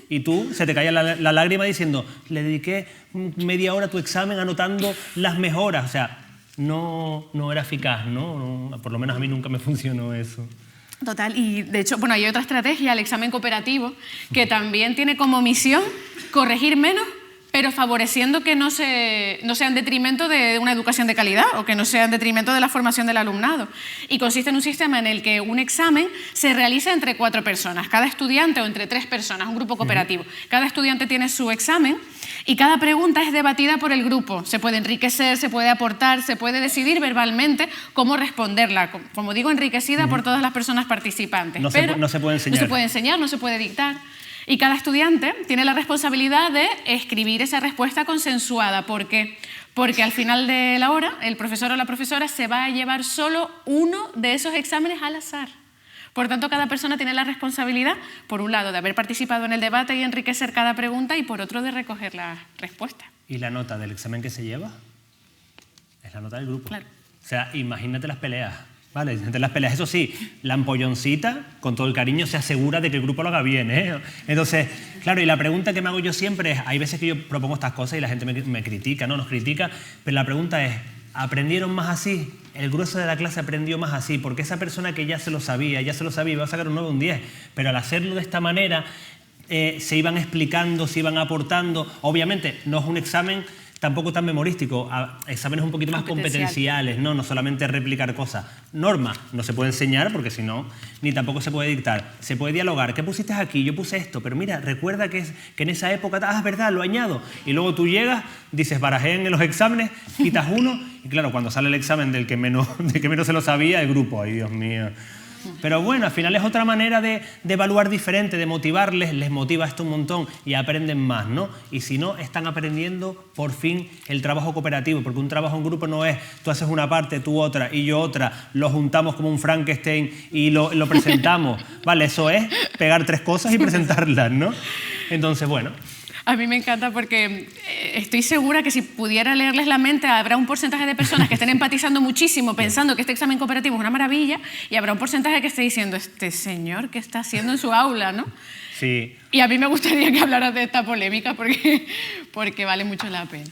Y tú, se te caía la lágrima diciendo, le dediqué media hora a tu examen anotando las mejoras. O sea, no era eficaz, ¿no? Por lo menos a mí nunca me funcionó eso. Total, y de hecho, bueno, hay otra estrategia, el examen cooperativo, que también tiene como misión corregir menos, pero favoreciendo que no sea en detrimento de una educación de calidad o que no sea en detrimento de la formación del alumnado. Y consiste en un sistema en el que un examen se realiza entre 4 personas, cada estudiante, o entre 3 personas, un grupo cooperativo. Cada estudiante tiene su examen y cada pregunta es debatida por el grupo. Se puede enriquecer, se puede aportar, se puede decidir verbalmente cómo responderla. Como digo, enriquecida por todas las personas participantes. No se puede enseñar. No se puede enseñar, no se puede dictar. Y cada estudiante tiene la responsabilidad de escribir esa respuesta consensuada. ¿Por qué? Porque al final de la hora, el profesor o la profesora se va a llevar solo uno de esos exámenes al azar. Por tanto, cada persona tiene la responsabilidad, por un lado, de haber participado en el debate y enriquecer cada pregunta, y por otro, de recoger la respuesta. ¿Y la nota del examen que se lleva? Es la nota del grupo. Claro. O sea, imagínate las peleas, ¿vale? Imagínate las peleas. Eso sí, la empolloncita, con todo el cariño, se asegura de que el grupo lo haga bien, ¿eh? Entonces, claro, y la pregunta que me hago yo siempre es, hay veces que yo propongo estas cosas y la gente me critica, ¿no? Nos critica, pero la pregunta es, ¿aprendieron más así? El grueso de la clase aprendió más así, porque esa persona que ya se lo sabía, iba a sacar un 9 o un 10, pero al hacerlo de esta manera, se iban explicando, se iban aportando. Obviamente, no es un examen tampoco tan memorístico, exámenes un poquito más competenciales, no solamente replicar cosas. Normas no se puede enseñar porque si no, ni tampoco se puede dictar. Se puede dialogar. ¿Qué pusiste aquí? Yo puse esto, pero mira, recuerda que en esa época, es verdad, lo añado. Y luego tú llegas, dices, barajeen en los exámenes, quitas uno, y claro, cuando sale el examen del que menos se lo sabía, el grupo, ay Dios mío. Pero bueno, al final es otra manera de evaluar diferente, de motivarles, les motiva esto un montón y aprenden más, ¿no? Y si no, están aprendiendo por fin el trabajo cooperativo, porque un trabajo en grupo no es tú haces una parte, tú otra y yo otra, lo juntamos como un Frankenstein y lo presentamos, ¿vale? Eso es pegar 3 cosas y presentarlas, ¿no? Entonces, bueno. A mí me encanta porque estoy segura que si pudiera leerles la mente habrá un porcentaje de personas que estén empatizando muchísimo pensando que este examen cooperativo es una maravilla y habrá un porcentaje que esté diciendo este señor ¿qué está haciendo en su aula? ¿No? Sí. Y a mí me gustaría que hablaras de esta polémica porque vale mucho la pena.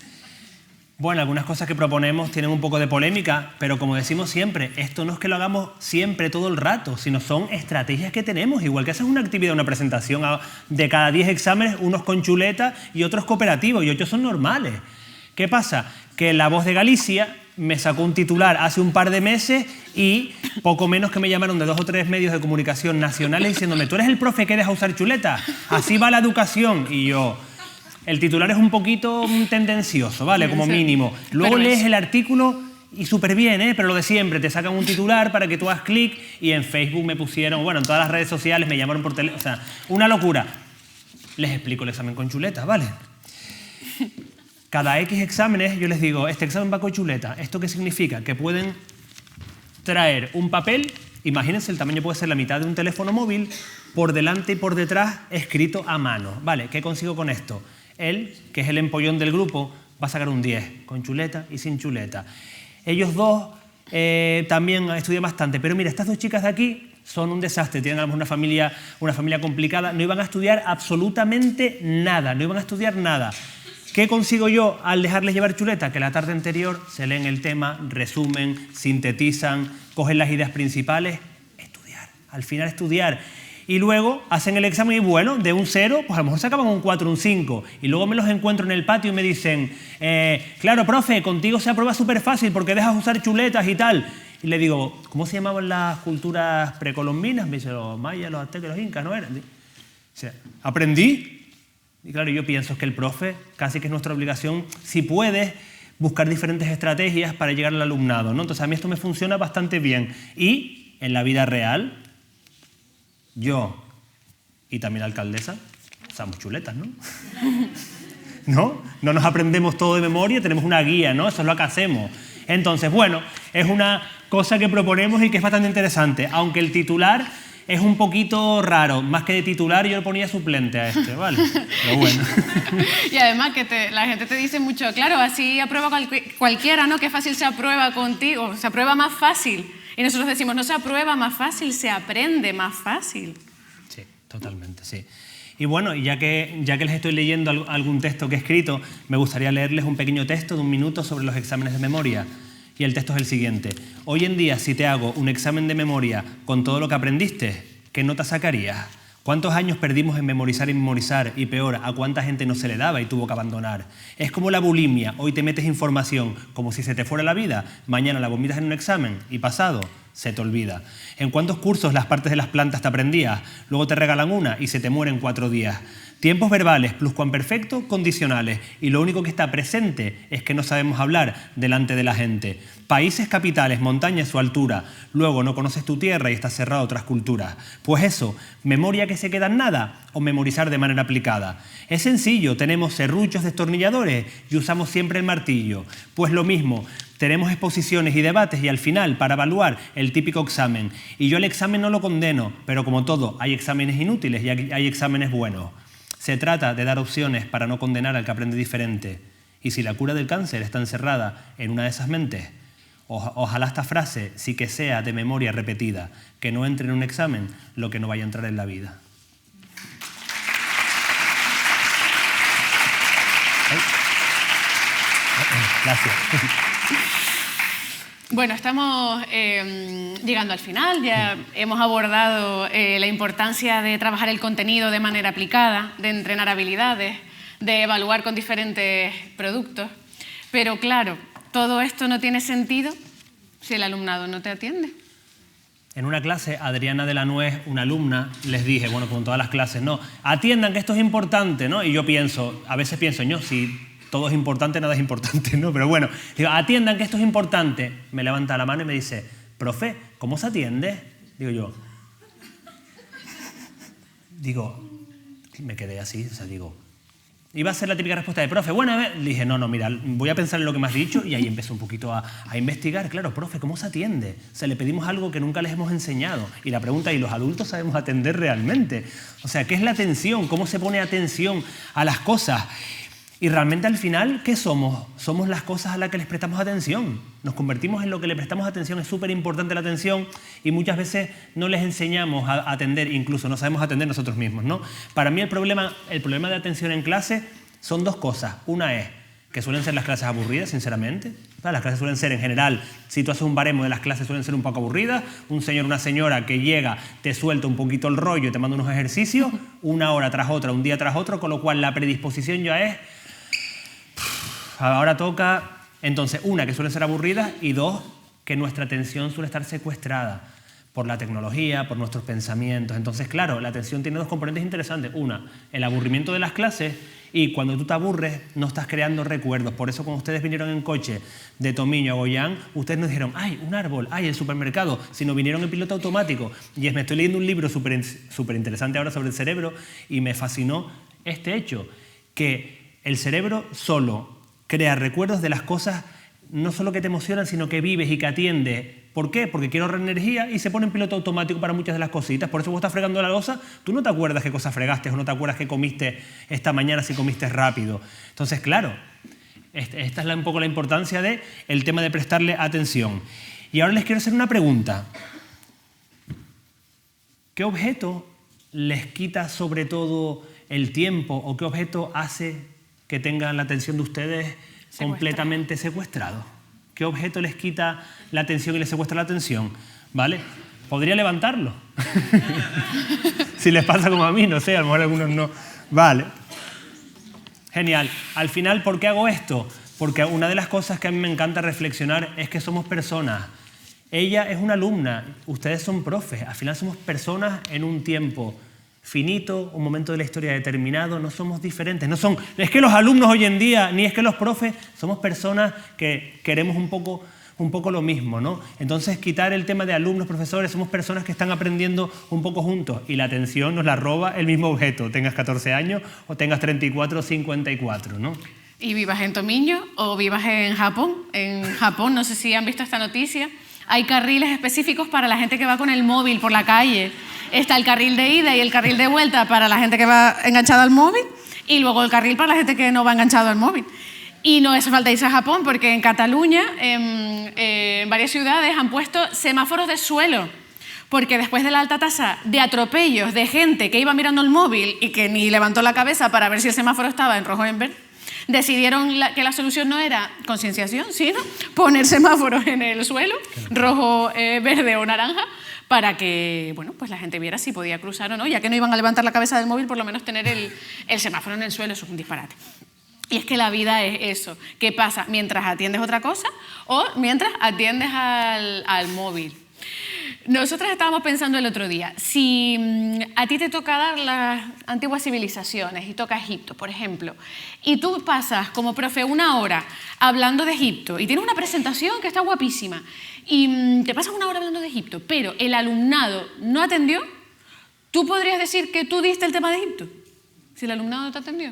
Bueno, algunas cosas que proponemos tienen un poco de polémica, pero como decimos siempre, esto no es que lo hagamos siempre, todo el rato, sino son estrategias que tenemos. Igual que haces una actividad, una presentación, de cada 10 exámenes, unos con chuleta y otros cooperativos, y 8 son normales. ¿Qué pasa? Que La Voz de Galicia me sacó un titular hace un par de meses y poco menos que me llamaron de 2 o 3 medios de comunicación nacionales diciéndome, tú eres el profe que deja usar chuleta, así va la educación. Y yo... El titular es un poquito tendencioso, ¿vale? Como mínimo. Luego lees el artículo y súper bien, ¿eh? Pero lo de siempre, te sacan un titular para que tú hagas clic y en Facebook me pusieron, bueno, en todas las redes sociales me llamaron por teléfono, o sea, una locura. Les explico el examen con chuleta, ¿vale? Cada X exámenes yo les digo, este examen va con chuleta. ¿Esto qué significa? Que pueden traer un papel, imagínense, el tamaño puede ser la mitad de un teléfono móvil, por delante y por detrás escrito a mano. ¿Vale? ¿Qué consigo con esto? Él, que es el empollón del grupo, va a sacar un 10, con chuleta y sin chuleta. Ellos dos también estudian bastante, pero mira, estas 2 chicas de aquí son un desastre, tienen a lo mejor una familia complicada, no iban a estudiar absolutamente nada, no iban a estudiar nada. ¿Qué consigo yo al dejarles llevar chuleta? Que la tarde anterior se leen el tema, resumen, sintetizan, cogen las ideas principales, estudiar, al final estudiar. Y luego hacen el examen y bueno, de un 0, pues a lo mejor sacaban un 4, un 5. Y luego me los encuentro en el patio y me dicen, claro, profe, contigo se aprueba súper fácil porque dejas usar chuletas y tal. Y le digo, ¿cómo se llamaban las culturas precolombinas? Me dice, los mayas, los aztecas, los incas, ¿no eran? O sea, aprendí. Y claro, yo pienso que el profe, casi que es nuestra obligación, si puedes, buscar diferentes estrategias para llegar al alumnado, ¿no? Entonces a mí esto me funciona bastante bien. Y en la vida real, yo y también la alcaldesa usamos chuletas, ¿no? ¿No? No nos aprendemos todo de memoria, tenemos una guía, ¿no? Eso es lo que hacemos. Entonces, bueno, es una cosa que proponemos y que es bastante interesante, aunque el titular es un poquito raro. Más que de titular yo le ponía suplente a este, ¿vale? Pero bueno. Y además que la gente te dice mucho, claro, así aprueba cualquiera, ¿no? Qué fácil se aprueba contigo, se aprueba más fácil. Y nosotros decimos, no se aprueba más fácil, se aprende más fácil. Sí, totalmente, sí. Y bueno, ya que les estoy leyendo algún texto que he escrito, me gustaría leerles un pequeño texto de 1 minuto sobre los exámenes de memoria. Y el texto es el siguiente. Hoy en día, si te hago un examen de memoria con todo lo que aprendiste, ¿qué nota sacarías? ¿Cuántos años perdimos en memorizar y memorizar? Y peor, ¿a cuánta gente no se le daba y tuvo que abandonar? Es como la bulimia. Hoy te metes información como si se te fuera la vida. Mañana la vomitas en un examen y pasado se te olvida. ¿En cuántos cursos las partes de las plantas te aprendías? Luego te regalan una y se te muere en 4 días. Tiempos verbales, pluscuamperfectos, condicionales. Y lo único que está presente es que no sabemos hablar delante de la gente. Países, capitales, montañas o altura. Luego no conoces tu tierra y estás cerrado a otras culturas. Pues eso, memoria que se queda en nada o memorizar de manera aplicada. Es sencillo, tenemos serruchos, destornilladores y usamos siempre el martillo. Pues lo mismo, tenemos exposiciones y debates y al final, para evaluar, el típico examen. Y yo el examen no lo condeno, pero como todo, hay exámenes inútiles y hay exámenes buenos. Se trata de dar opciones para no condenar al que aprende diferente. Y si la cura del cáncer está encerrada en una de esas mentes, Ojalá esta frase sí que sea de memoria repetida, que no entre en un examen lo que no vaya a entrar en la vida. Gracias. Bueno, estamos llegando al final, ya hemos abordado la importancia de trabajar el contenido de manera aplicada, de entrenar habilidades, de evaluar con diferentes productos, pero claro, todo esto no tiene sentido si el alumnado no te atiende. En una clase, Adriana de la Nuez, una alumna, les dije, bueno, como en todas las clases, no, atiendan que esto es importante, ¿no? Y yo pienso, a veces pienso, yo, si todo es importante, nada es importante, ¿no? Pero bueno, digo, atiendan que esto es importante. Me levanta la mano y me dice, profe, ¿cómo se atiende? Digo, me quedé así, o sea, digo, iba a ser la típica respuesta de profe, bueno, a ver, le dije, no, mira, voy a pensar en lo que me has dicho, y ahí empecé un poquito a investigar. Claro, profe, ¿cómo se atiende? O sea, le pedimos algo que nunca les hemos enseñado. Y la pregunta, ¿y los adultos sabemos atender realmente? O sea, ¿qué es la atención? ¿Cómo se pone atención a las cosas? Y realmente al final, ¿qué somos? Somos las cosas a las que les prestamos atención. Nos convertimos en lo que le prestamos atención. Es súper importante la atención y muchas veces no les enseñamos a atender, incluso no sabemos atender nosotros mismos, ¿no? Para mí el problema de atención en clase son dos cosas. Una es que suelen ser las clases aburridas, sinceramente. Las clases suelen ser, en general, si tú haces un baremo de las clases, suelen ser un poco aburridas. Un señor o una señora que llega, te suelta un poquito el rollo y te manda unos ejercicios, una hora tras otra, un día tras otro, con lo cual la predisposición ya es... Ahora toca, entonces, una, que suelen ser aburridas, y dos, que nuestra atención suele estar secuestrada por la tecnología, por nuestros pensamientos. Entonces, claro, la atención tiene dos componentes interesantes. Una, el aburrimiento de las clases, y cuando tú te aburres no estás creando recuerdos. Por eso cuando ustedes vinieron en coche de Tomiño a Goián, ustedes no dijeron, ¡ay, un árbol! ¡Ay, el supermercado! Sino vinieron en piloto automático. Y me estoy leyendo un libro súper interesante ahora sobre el cerebro y me fascinó este hecho, que el cerebro solo crea recuerdos de las cosas no solo que te emocionan, sino que vives y que atiendes. ¿Por qué? Porque quiere ahorrar energía y se pone en piloto automático para muchas de las cositas. Por eso vos estás fregando la loza, tú no te acuerdas qué cosas fregaste o no te acuerdas qué comiste esta mañana si comiste rápido. Entonces, claro, esta es un poco la importancia del tema de prestarle atención. Y ahora les quiero hacer una pregunta. ¿Qué objeto les quita sobre todo el tiempo o qué objeto hace que tengan la atención de ustedes completamente secuestrado? ¿Qué objeto les quita la atención y les secuestra la atención? ¿Vale? ¿Podría levantarlo? Si les pasa como a mí, no sé, a lo mejor algunos no. Vale. Genial. Al final, ¿por qué hago esto? Porque una de las cosas que a mí me encanta reflexionar es que somos personas. Ella es una alumna, ustedes son profes. Al final somos personas en un tiempo finito, un momento de la historia determinado, no somos diferentes. Es que los alumnos hoy en día, ni es que los profes, somos personas que queremos un poco lo mismo, ¿no? Entonces, quitar el tema de alumnos, profesores, somos personas que están aprendiendo un poco juntos y la atención nos la roba el mismo objeto, tengas 14 años o tengas 34 o 54, ¿no? Y vivas en Tomiño o vivas en Japón. En Japón, no sé si han visto esta noticia, hay carriles específicos para la gente que va con el móvil por la calle. Está el carril de ida y el carril de vuelta para la gente que va enganchada al móvil y luego el carril para la gente que no va enganchado al móvil. Y no hace falta irse a Japón porque en Cataluña, en varias ciudades, han puesto semáforos de suelo porque después de la alta tasa de atropellos de gente que iba mirando el móvil y que ni levantó la cabeza para ver si el semáforo estaba en rojo o en verde, decidieron que la solución no era concienciación, sino poner semáforos en el suelo, rojo, verde o naranja, para que bueno, pues la gente viera si podía cruzar o no, ya que no iban a levantar la cabeza del móvil, por lo menos tener el semáforo en el suelo. Eso es un disparate. Y es que la vida es eso. ¿Qué pasa? Mientras atiendes otra cosa o mientras atiendes al móvil. Nosotras estábamos pensando el otro día, si a ti te toca dar las antiguas civilizaciones y toca Egipto, por ejemplo, y tú pasas como profe una hora hablando de Egipto y tienes una presentación que está guapísima y te pasas una hora hablando de Egipto, pero el alumnado no atendió, ¿tú podrías decir que tú diste el tema de Egipto? Si el alumnado no te atendió.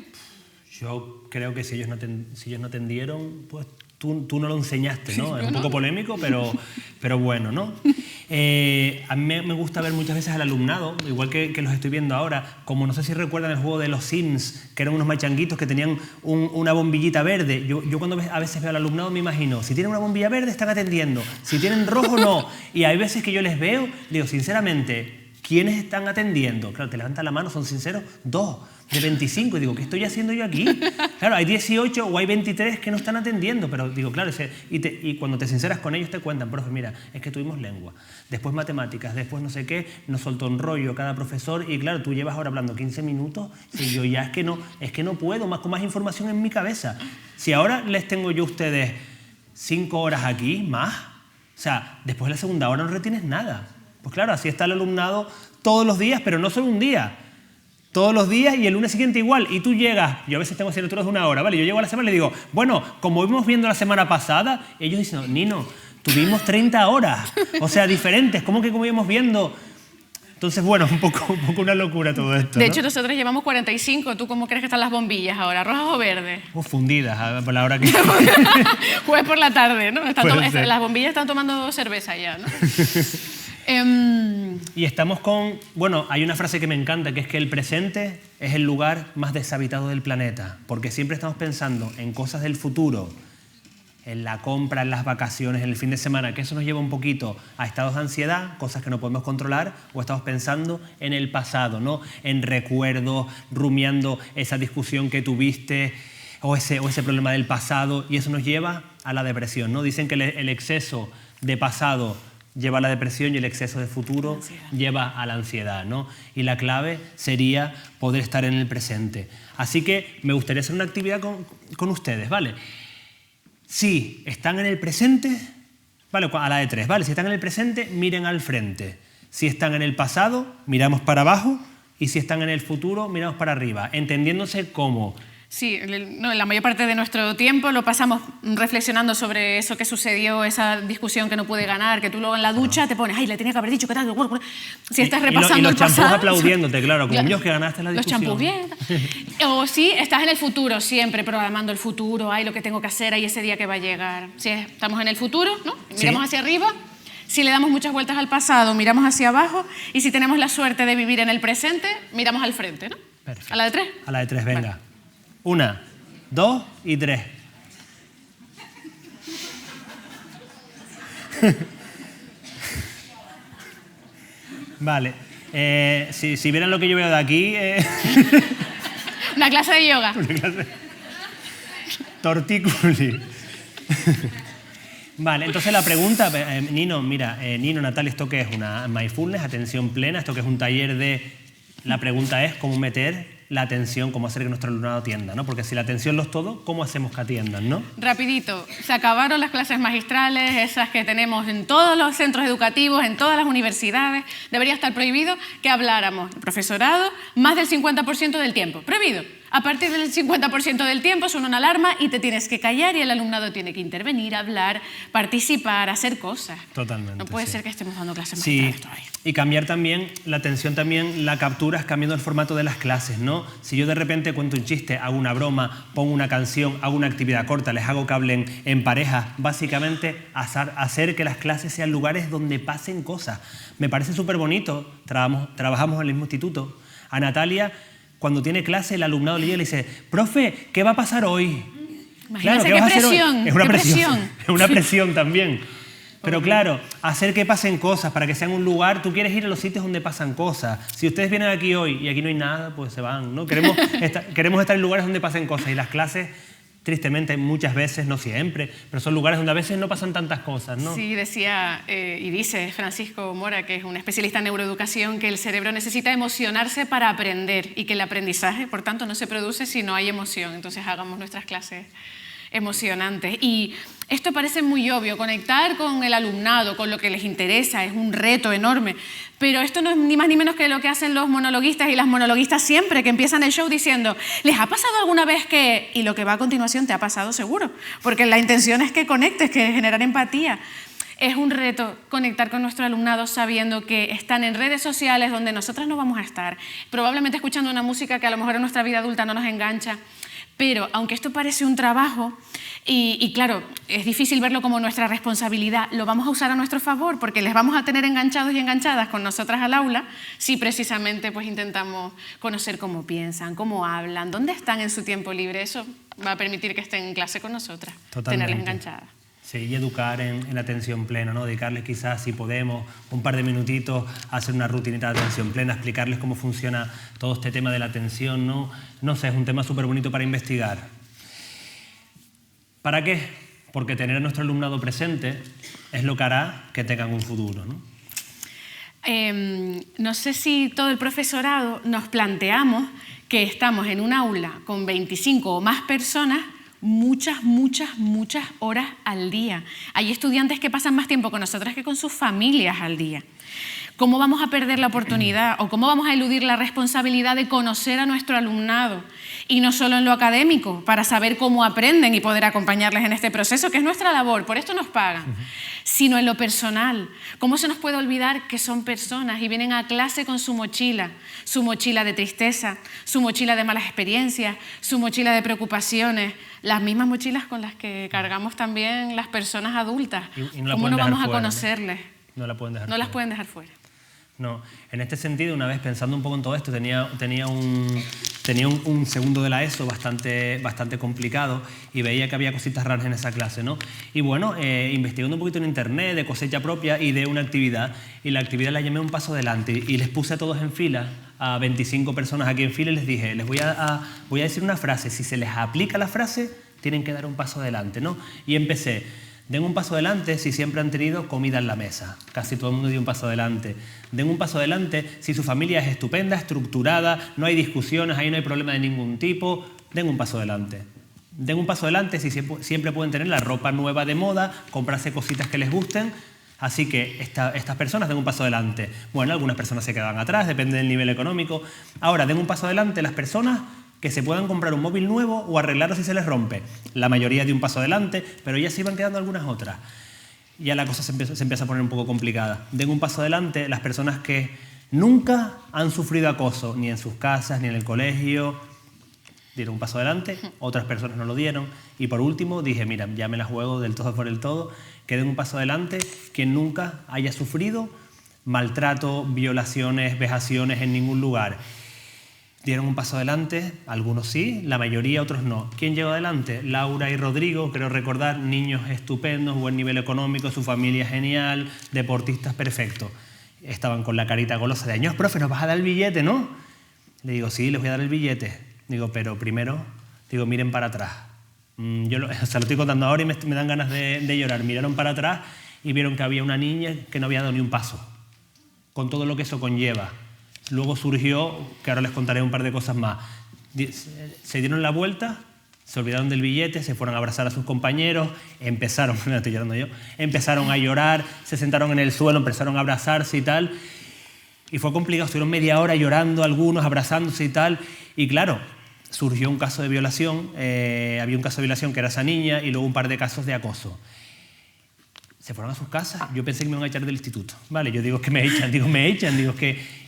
Yo creo que si ellos no atendieron, pues tú no lo enseñaste, ¿no? Es un poco polémico, pero bueno, ¿no? A mí me gusta ver muchas veces al alumnado, igual que los estoy viendo ahora, como no sé si recuerdan el juego de los Sims, que eran unos machanguitos que tenían una bombillita verde. Yo cuando a veces veo al alumnado me imagino, si tienen una bombilla verde están atendiendo, si tienen rojo no. Y hay veces que yo les veo, digo, sinceramente, ¿quiénes están atendiendo? Claro, te levantan la mano, son sinceros, 2 de 25. Y digo, ¿qué estoy haciendo yo aquí? Claro, hay 18 o hay 23 que no están atendiendo, pero digo, claro, y cuando te sinceras con ellos te cuentan, profe, mira, es que tuvimos lengua, después matemáticas, después no sé qué, nos soltó un rollo cada profesor y claro, tú llevas ahora hablando 15 minutos y yo ya es que no puedo más con más información en mi cabeza. Si ahora les tengo yo a ustedes 5 horas aquí, más, o sea, después de la segunda hora no retienes nada. Pues claro, así está el alumnado todos los días, pero no solo un día. Todos los días y el lunes siguiente igual. Y tú llegas, yo a veces tengo asignaturas de 1 hora, ¿vale? Yo llego a la semana y le digo, bueno, como vimos viendo la semana pasada, ellos dicen, Nino, tuvimos 30 horas. O sea, diferentes, ¿cómo que como íbamos viendo? Entonces, bueno, un poco una locura todo esto, De ¿no? hecho, nosotros llevamos 45. ¿Tú cómo crees que están las bombillas ahora? ¿Rojas o verdes? Fundidas, por la hora que... Jueves por la tarde, ¿no? Puede ser. Las bombillas están tomando cerveza ya, ¿no? Y estamos con... Bueno, hay una frase que me encanta, que es que el presente es el lugar más deshabitado del planeta, porque siempre estamos pensando en cosas del futuro, en la compra, en las vacaciones, en el fin de semana, que eso nos lleva un poquito a estados de ansiedad, cosas que no podemos controlar, o estamos pensando en el pasado, ¿no? En recuerdos, rumiando esa discusión que tuviste, o ese problema del pasado, y eso nos lleva a la depresión, ¿no? Dicen que el exceso de pasado lleva a la depresión y el exceso de futuro lleva a la ansiedad, ¿no? Y la clave sería poder estar en el presente. Así que me gustaría hacer una actividad con ustedes, ¿vale? Si están en el presente, ¿vale? A la de 3, ¿vale? Si están en el presente, miren al frente. Si están en el pasado, miramos para abajo. Y si están en el futuro, miramos para arriba, entendiéndose como... Sí, la mayor parte de nuestro tiempo lo pasamos reflexionando sobre eso que sucedió, esa discusión que no pude ganar, que tú luego en la ducha te pones, ay, le tenía que haber dicho que tal, si estás repasando el pasado... Y los champús aplaudiéndote, claro, como Dios que ganaste la discusión. Los champús bien. O sí, estás en el futuro siempre, programando el futuro, ay, lo que tengo que hacer, ay, ese día que va a llegar. Si estamos en el futuro, ¿no? Miramos hacia arriba. Si le damos muchas vueltas al pasado, miramos hacia abajo. Y si tenemos la suerte de vivir en el presente, miramos al frente, ¿no? Perfecto. ¿A la de 3? A la de 3, venga. Vale. 1, 2 y 3. Vale. Si vieran lo que yo veo de aquí... Una clase de yoga. Tortículi. Vale, entonces la pregunta, Nino, mira, Nino, Natalia, ¿esto qué es? Una mindfulness, atención plena, ¿esto qué es un taller de...? La pregunta es cómo meter la atención, cómo hacer que nuestro alumnado atienda, ¿no? Porque si la atención lo es todo, ¿cómo hacemos que atiendan, no? Rapidito, se acabaron las clases magistrales, esas que tenemos en todos los centros educativos, en todas las universidades. Debería estar prohibido que habláramos, el profesorado, más del 50% del tiempo. Prohibido. A partir del 50% del tiempo suena una alarma y te tienes que callar y el alumnado tiene que intervenir, hablar, participar, hacer cosas. Totalmente. No puede ser que estemos dando clases sí, magistrales todavía. Y cambiar también, la atención también la capturas cambiando el formato de las clases, ¿no? Si yo de repente cuento un chiste, hago una broma, pongo una canción, hago una actividad corta, les hago que hablen en pareja, básicamente hacer que las clases sean lugares donde pasen cosas. Me parece súper bonito, trabajamos en el mismo instituto. A Natalia, cuando tiene clase, el alumnado le llega y le dice, profe, ¿qué va a pasar hoy? Imagínate, ¿qué vas a hacer hoy? presión, Es una qué presión. Es una presión también. Pero claro, hacer que pasen cosas para que sean un lugar, tú quieres ir a los sitios donde pasan cosas. Si ustedes vienen aquí hoy y aquí no hay nada, pues se van, ¿no? Queremos estar en lugares donde pasen cosas y las clases, tristemente, muchas veces, no siempre, pero son lugares donde a veces no pasan tantas cosas, ¿no? Sí, decía y dice Francisco Mora, que es un especialista en neuroeducación, que el cerebro necesita emocionarse para aprender y que el aprendizaje, por tanto, no se produce si no hay emoción. Entonces, hagamos nuestras clases emocionantes. Y esto parece muy obvio, conectar con el alumnado, con lo que les interesa, es un reto enorme, pero esto no es ni más ni menos que lo que hacen los monologuistas y las monologuistas siempre, que empiezan el show diciendo, ¿les ha pasado alguna vez que...? Y lo que va a continuación te ha pasado seguro, porque la intención es que conectes, que generar empatía. Es un reto conectar con nuestro alumnado sabiendo que están en redes sociales donde nosotras no vamos a estar, probablemente escuchando una música que a lo mejor en nuestra vida adulta no nos engancha, Pero aunque esto parece un trabajo, y claro, es difícil verlo como nuestra responsabilidad, lo vamos a usar a nuestro favor porque les vamos a tener enganchados y enganchadas con nosotras al aula si precisamente pues intentamos conocer cómo piensan, cómo hablan, dónde están en su tiempo libre. Eso va a permitir que estén en clase con nosotras, tenerles enganchadas. Sí, y educar en la atención plena, ¿no? Dedicarles quizás, si podemos, un par de minutitos a hacer una rutinita de atención plena, explicarles cómo funciona todo este tema de la atención, ¿no? No sé, es un tema súper bonito para investigar. ¿Para qué? Porque tener a nuestro alumnado presente es lo que hará que tengan un futuro, ¿no? No sé si todo el profesorado nos planteamos que estamos en un aula con 25 o más personas muchas horas al día. Hay estudiantes que pasan más tiempo con nosotras que con sus familias al día. ¿Cómo vamos a perder la oportunidad o cómo vamos a eludir la responsabilidad de conocer a nuestro alumnado? Y no solo en lo académico, para saber cómo aprenden y poder acompañarles en este proceso, que es nuestra labor, por esto nos pagan, sino en lo personal. ¿Cómo se nos puede olvidar que son personas y vienen a clase con su mochila de tristeza, su mochila de malas experiencias, su mochila de preocupaciones, las mismas mochilas con las que cargamos también las personas adultas? Y no ¿Cómo no vamos a fuera, conocerles? No la pueden dejar No fuera. las pueden dejar fuera. No, en este sentido, una vez pensando un poco en todo esto, tenía un segundo de la ESO bastante complicado y veía que había cositas raras en esa clase, ¿no? Y bueno, investigando un poquito en internet de cosecha propia y de una actividad, y la actividad la llamé un paso adelante y les puse a todos en fila, a 25 personas aquí en fila, y les dije, voy a decir una frase, si se les aplica la frase, tienen que dar un paso adelante, ¿no? Y empecé. Den un paso adelante si siempre han tenido comida en la mesa. Casi todo el mundo dio un paso adelante. Den un paso adelante si su familia es estupenda, estructurada, no hay discusiones, ahí no hay problema de ningún tipo. Den un paso adelante. Den un paso adelante si siempre pueden tener la ropa nueva de moda, comprarse cositas que les gusten. Así que estas personas den un paso adelante. Bueno, algunas personas se quedan atrás, depende del nivel económico. Ahora, den un paso adelante las personas que se puedan comprar un móvil nuevo o arreglarlo si se les rompe. La mayoría dio un paso adelante, pero ya se iban quedando algunas otras. Ya la cosa se empieza a poner un poco complicada. Den un paso adelante las personas que nunca han sufrido acoso, ni en sus casas, ni en el colegio. Dieron un paso adelante, otras personas no lo dieron. Y por último dije, mira, ya me la juego del todo por el todo, que den un paso adelante quien nunca haya sufrido maltrato, violaciones, vejaciones en ningún lugar. Dieron un paso adelante, algunos sí, la mayoría, otros no. ¿Quién llegó adelante? Laura y Rodrigo, creo recordar, niños estupendos, buen nivel económico, su familia genial, deportistas perfectos. Estaban con la carita golosa de años, profe, nos vas a dar el billete, ¿no? Le digo, sí, les voy a dar el billete. Digo, pero primero, miren para atrás. Yo lo estoy contando ahora y me dan ganas de llorar. Miraron para atrás y vieron que había una niña que no había dado ni un paso, con todo lo que eso conlleva. Luego surgió, que ahora les contaré un par de cosas más, se dieron la vuelta, se olvidaron del billete, se fueron a abrazar a sus compañeros, empezaron a llorar, se sentaron en el suelo, empezaron a abrazarse y tal, y fue complicado, estuvieron media hora llorando algunos, abrazándose y tal, y claro, surgió un caso de violación, había un caso de violación que era esa niña, y luego un par de casos de acoso. Se fueron a sus casas. Yo pensé que me iban a echar del instituto. Vale, yo digo que me echan.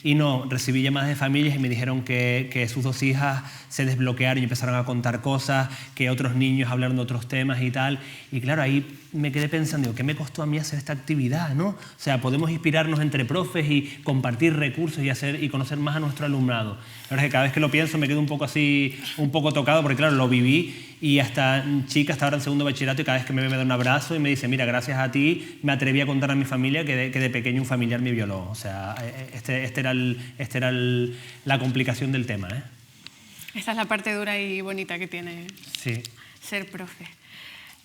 Y no, recibí llamadas de familias y me dijeron que sus dos hijas se desbloquearon y empezaron a contar cosas, que otros niños hablaron de otros temas y tal. Y claro, ahí me quedé pensando, digo, ¿qué me costó a mí hacer esta actividad, no? O sea, podemos inspirarnos entre profes y compartir recursos y conocer más a nuestro alumnado. La verdad es que cada vez que lo pienso me quedo un poco tocado, porque claro, lo viví y hasta chicas, hasta ahora en segundo bachillerato, y cada vez que me ve me da un abrazo y me dice, mira, gracias a ti me atreví a contar a mi familia que de pequeño un familiar me violó. O sea, este era la complicación del tema, ¿eh? Esta es la parte dura y bonita que tiene ser profe.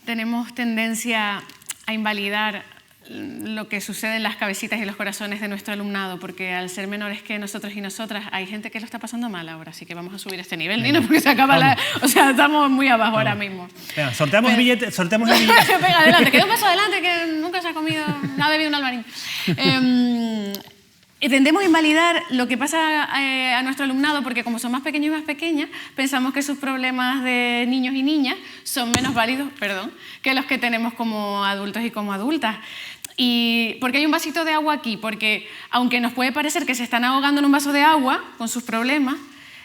Tenemos tendencia a invalidar lo que sucede en las cabecitas y los corazones de nuestro alumnado, porque al ser menores que nosotros y nosotras, hay gente que lo está pasando mal ahora, así que vamos a subir este nivel, Nino, porque se acaba O sea, estamos muy abajo ahora mismo. Venga, sorteamos el billete. Venga, adelante, que un paso adelante, que nunca se ha comido, no ha bebido un albarín. Tendemos a invalidar lo que pasa a nuestro alumnado porque como son más pequeños y más pequeñas, pensamos que sus problemas de niños y niñas son menos válidos, que los que tenemos como adultos y como adultas. Y porque hay un vasito de agua aquí, porque aunque nos puede parecer que se están ahogando en un vaso de agua con sus problemas,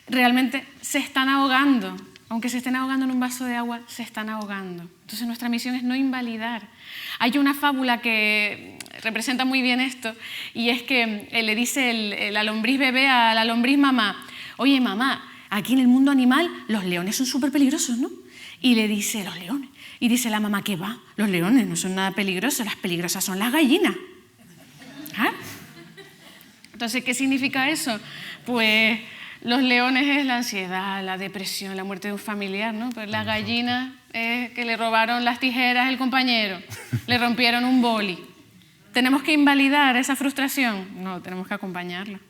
realmente se están ahogando Aunque se estén ahogando en un vaso de agua, se están ahogando. Entonces nuestra misión es no invalidar. Hay una fábula que representa muy bien esto, y es que le dice la lombriz bebé a la lombriz mamá: oye mamá, aquí en el mundo animal los leones son súper peligrosos, ¿no? Y le dice: los leones. Y dice la mamá: ¿qué va? Los leones no son nada peligrosos, las peligrosas son las gallinas. ¿Ah? Entonces, ¿qué significa eso? Pues los leones es la ansiedad, la depresión, la muerte de un familiar, ¿no? Pues las gallinas es que le robaron las tijeras al compañero, le rompieron un boli. ¿Tenemos que invalidar esa frustración? No, tenemos que acompañarla.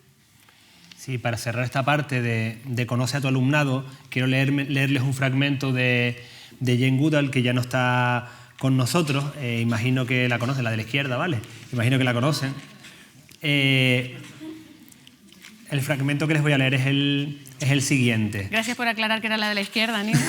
Sí, para cerrar esta parte de Conoce a tu alumnado, quiero leerles un fragmento de Jane Goodall, que ya no está con nosotros. Imagino que la conocen, la de la izquierda, ¿vale? Imagino que la conocen. El fragmento que les voy a leer es el siguiente. Gracias por aclarar que era la de la izquierda, Nino.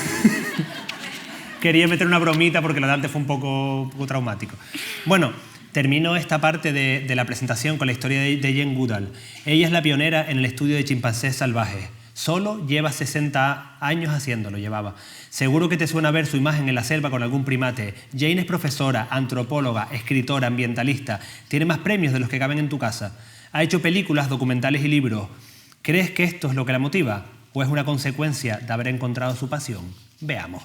Quería meter una bromita porque lo de antes fue un poco traumático. Bueno, termino esta parte de la presentación con la historia de Jane Goodall. Ella es la pionera en el estudio de chimpancés salvajes. Solo lleva 60 años haciéndolo, llevaba. Seguro que te suena ver su imagen en la selva con algún primate. Jane es profesora, antropóloga, escritora, ambientalista. Tiene más premios de los que caben en tu casa. Ha hecho películas, documentales y libros. ¿Crees que esto es lo que la motiva? ¿O es una consecuencia de haber encontrado su pasión? Veamos.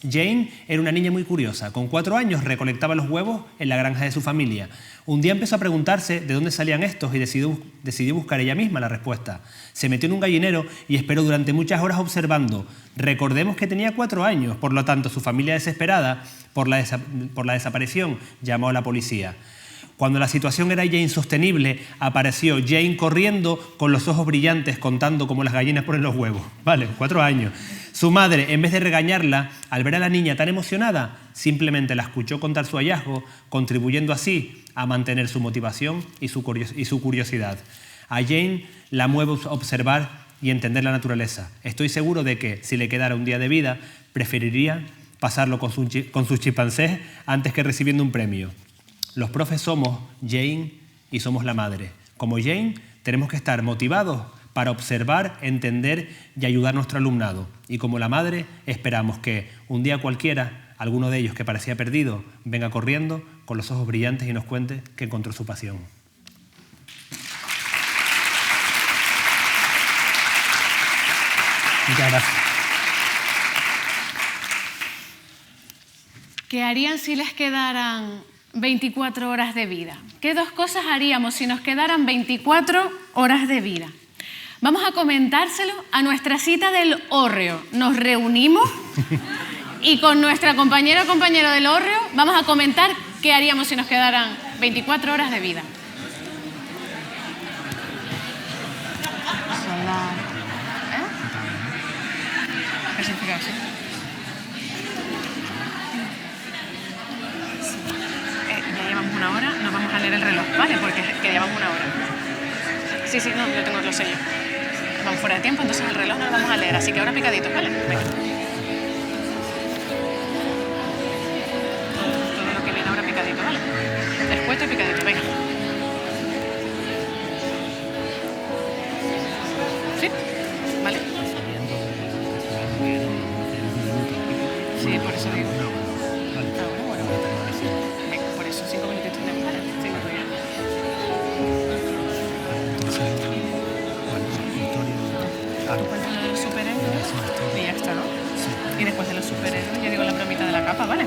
Jane era una niña muy curiosa. Con 4 años recolectaba los huevos en la granja de su familia. Un día empezó a preguntarse de dónde salían estos y decidió buscar ella misma la respuesta. Se metió en un gallinero y esperó durante muchas horas observando. Recordemos que tenía 4 años, por lo tanto su familia, desesperada por la desaparición, llamó a la policía. Cuando la situación era ya insostenible, apareció Jane corriendo con los ojos brillantes contando cómo las gallinas ponen los huevos. Vale, 4 años. Su madre, en vez de regañarla, al ver a la niña tan emocionada, simplemente la escuchó contar su hallazgo, contribuyendo así a mantener su motivación y su curiosidad. A Jane la mueve observar y entender la naturaleza. Estoy seguro de que, si le quedara un día de vida, preferiría pasarlo con sus chimpancés antes que recibiendo un premio. Los profes somos Jane y somos la madre. Como Jane, tenemos que estar motivados para observar, entender y ayudar a nuestro alumnado. Y como la madre, esperamos que un día cualquiera, alguno de ellos que parecía perdido, venga corriendo con los ojos brillantes y nos cuente que encontró su pasión. Muchas gracias. ¿Qué harían si les quedaran 24 horas de vida? ¿Qué 2 cosas haríamos si nos quedaran 24 horas de vida? Vamos a comentárselo a nuestra cita del hórreo. Nos reunimos y con nuestra compañera o compañero del hórreo vamos a comentar qué haríamos si nos quedaran 24 horas de vida. ¿Qué significa eso? Ya llevamos 1 hora, nos vamos a leer el reloj, ¿vale? Porque que llevamos 1 hora. Sí, no, yo tengo los sellos. Vamos fuera de tiempo, entonces el reloj no lo vamos a leer, así que ahora picaditos, ¿vale? Venga. Todo lo que viene ahora picadito, ¿vale? Después y picadito, venga. ¿Sí? ¿Vale? Sí, por eso digo. Venga, por eso 5 minutitos tenemos, ¿vale? 5 minutos. Tú cuentas lo de los superhéroes y ya está, ¿no? Sí. Y después de los superhéroes, yo digo la bromita de la capa, ¿vale?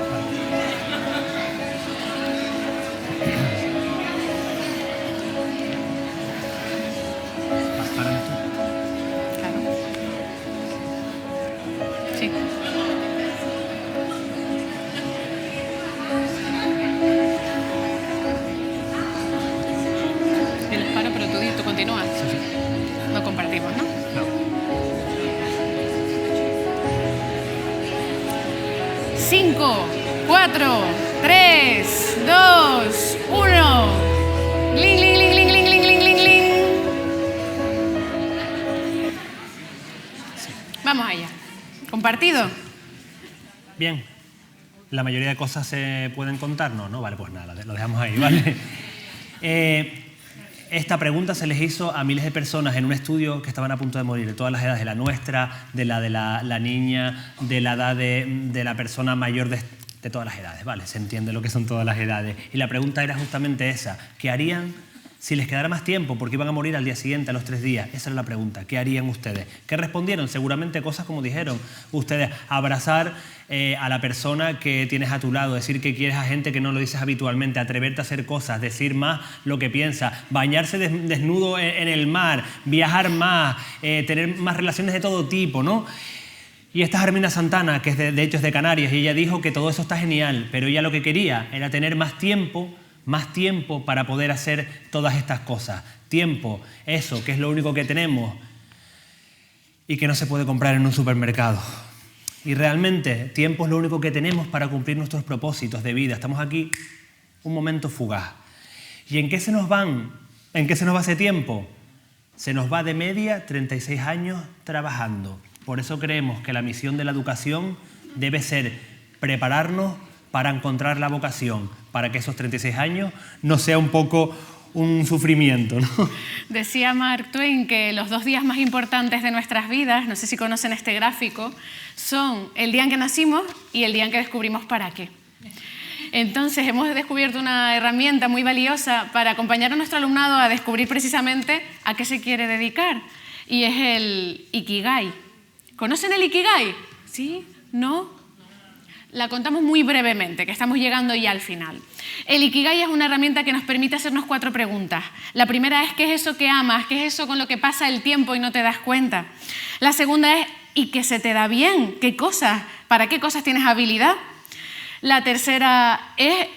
Claro. Sí. Yo les paro, pero tú continúas. Sí. No compartimos, ¿no? No. 5, 4, 3, 2, 1. Ling, ling, ling, ling, ling, ling, ling, ling, ling. Vamos allá. ¿Compartido? Bien. ¿La mayoría de cosas se pueden contar? No, vale, pues nada, lo dejamos ahí, ¿vale? esta pregunta se les hizo a miles de personas en un estudio que estaban a punto de morir, de todas las edades, de la nuestra, de la niña, de la edad de la persona mayor, de todas las edades, ¿vale? Se entiende lo que son todas las edades. Y la pregunta era justamente esa: ¿qué harían si les quedara más tiempo? Porque iban a morir al día siguiente, a los 3 días. Esa era la pregunta. ¿Qué harían ustedes? ¿Qué respondieron? Seguramente cosas como dijeron ustedes: abrazar a la persona que tienes a tu lado, decir que quieres a gente que no lo dices habitualmente, atreverte a hacer cosas, decir más lo que piensas, bañarse desnudo en el mar, viajar más, tener más relaciones de todo tipo, ¿no? Y esta es Arminda Santana, que es de hecho es de Canarias, y ella dijo que todo eso está genial, pero ella lo que quería era tener más tiempo para poder hacer todas estas cosas. Tiempo, eso, que es lo único que tenemos y que no se puede comprar en un supermercado. Y realmente, tiempo es lo único que tenemos para cumplir nuestros propósitos de vida. Estamos aquí un momento fugaz. ¿Y en qué se nos va ese tiempo? Se nos va de media 36 años trabajando. Por eso creemos que la misión de la educación debe ser prepararnos para encontrar la vocación, para que esos 36 años no sea un poco un sufrimiento, ¿no? Decía Mark Twain que los 2 días más importantes de nuestras vidas, no sé si conocen este gráfico, son el día en que nacimos y el día en que descubrimos para qué. Entonces hemos descubierto una herramienta muy valiosa para acompañar a nuestro alumnado a descubrir precisamente a qué se quiere dedicar, y es el Ikigai. ¿Conocen el Ikigai? ¿Sí? ¿No? La contamos muy brevemente, que estamos llegando ya al final. El Ikigai es una herramienta que nos permite hacernos 4 preguntas. La primera es: ¿qué es eso que amas? ¿Qué es eso con lo que pasa el tiempo y no te das cuenta? La segunda es: ¿y qué se te da bien? ¿Qué cosas? ¿Para qué cosas tienes habilidad? La tercera es: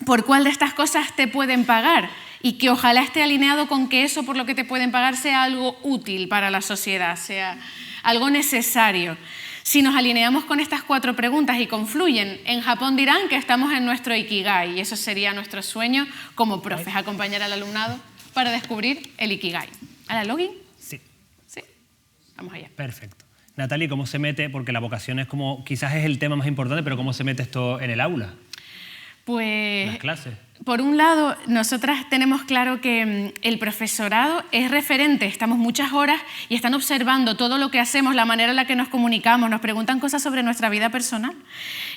¿por cuál de estas cosas te pueden pagar? Y que ojalá esté alineado con que eso por lo que te pueden pagar sea algo útil para la sociedad, sea algo necesario. Si nos alineamos con estas 4 preguntas y confluyen, en Japón dirán que estamos en nuestro Ikigai, y eso sería nuestro sueño como profes, acompañar al alumnado para descubrir el Ikigai. ¿A la login? Sí. ¿Sí? Vamos allá. Perfecto. Natalie, ¿cómo se mete? Porque la vocación es como, quizás es el tema más importante, pero ¿cómo se mete esto en el aula? Pues, las clases. Por un lado, nosotras tenemos claro que el profesorado es referente, estamos muchas horas y están observando todo lo que hacemos, la manera en la que nos comunicamos, nos preguntan cosas sobre nuestra vida personal.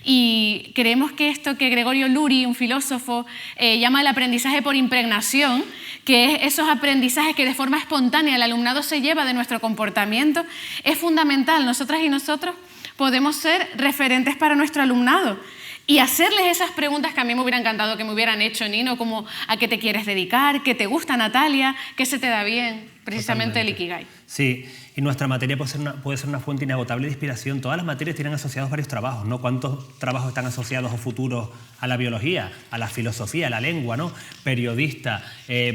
Y creemos que esto que Gregorio Luri, un filósofo, llama el aprendizaje por impregnación, que es esos aprendizajes que de forma espontánea el alumnado se lleva de nuestro comportamiento, es fundamental. Nosotras y nosotros podemos ser referentes para nuestro alumnado y hacerles esas preguntas que a mí me hubiera encantado que me hubieran hecho, Nino, como ¿a qué te quieres dedicar? ¿Qué te gusta, Natalia? ¿Qué se te da bien? Precisamente Totalmente. El Ikigai. Sí, y nuestra materia puede ser una fuente inagotable de inspiración. Todas las materias tienen asociados varios trabajos, ¿no? ¿Cuántos trabajos están asociados o futuros a la biología, a la filosofía, a la lengua, ¿no? Periodista,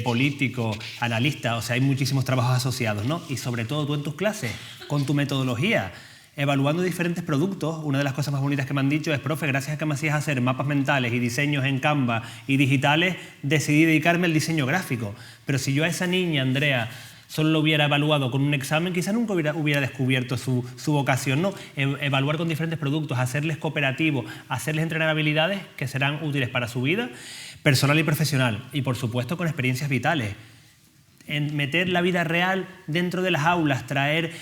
político, analista, o sea, hay muchísimos trabajos asociados, ¿no? Y sobre todo tú en tus clases, con tu metodología, evaluando diferentes productos. Una de las cosas más bonitas que me han dicho es: profe, gracias a que me hacías hacer mapas mentales y diseños en Canva y digitales, decidí dedicarme al diseño gráfico. Pero si yo a esa niña, Andrea, solo lo hubiera evaluado con un examen, quizá nunca hubiera descubierto su vocación, ¿no? Evaluar con diferentes productos, hacerles cooperativos, hacerles entrenar habilidades que serán útiles para su vida personal y profesional. Y, por supuesto, con experiencias vitales. En meter la vida real dentro de las aulas, traer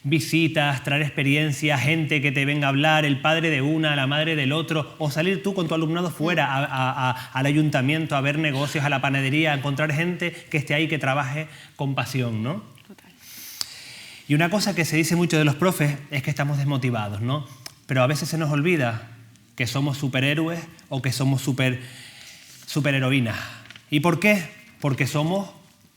visitas, traer experiencias, gente que te venga a hablar, el padre de una, la madre del otro, o salir tú con tu alumnado fuera al ayuntamiento, a ver negocios, a la panadería, a encontrar gente que esté ahí, que trabaje con pasión, ¿no? Total. Y una cosa que se dice mucho de los profes es que estamos desmotivados, ¿no? Pero a veces se nos olvida que somos superhéroes o que somos superheroínas. ¿Y por qué? Porque somos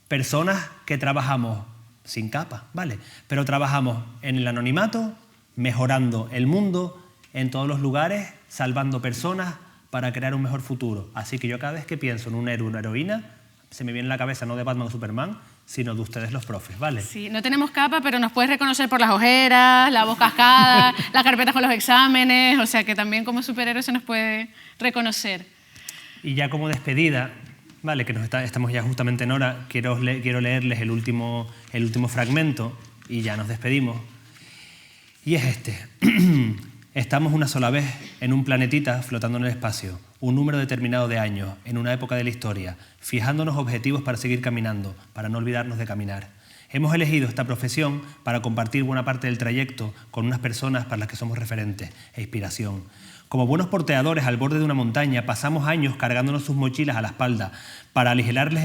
personas que trabajamos sin capa, ¿vale? Pero trabajamos en el anonimato, mejorando el mundo, en todos los lugares, salvando personas para crear un mejor futuro. Así que yo cada vez que pienso en un héroe o una heroína, se me viene en la cabeza no de Batman o Superman, sino de ustedes los profes, ¿vale? Sí, no tenemos capa, pero nos puedes reconocer por las ojeras, la voz cascada, las carpetas con los exámenes, o sea que también como superhéroe se nos puede reconocer. Y ya como despedida, vale, que estamos ya justamente en hora, quiero leerles el último fragmento y ya nos despedimos. Y es este. Estamos una sola vez en un planetita flotando en el espacio. un número determinado de años, en una época de la historia, fijándonos objetivos para seguir caminando, para no olvidarnos de caminar. Hemos elegido esta profesión para compartir buena parte del trayecto con unas personas para las que somos referentes e inspiración. Como buenos porteadores al borde de una montaña, pasamos años cargándonos sus mochilas a la espalda para aligerarles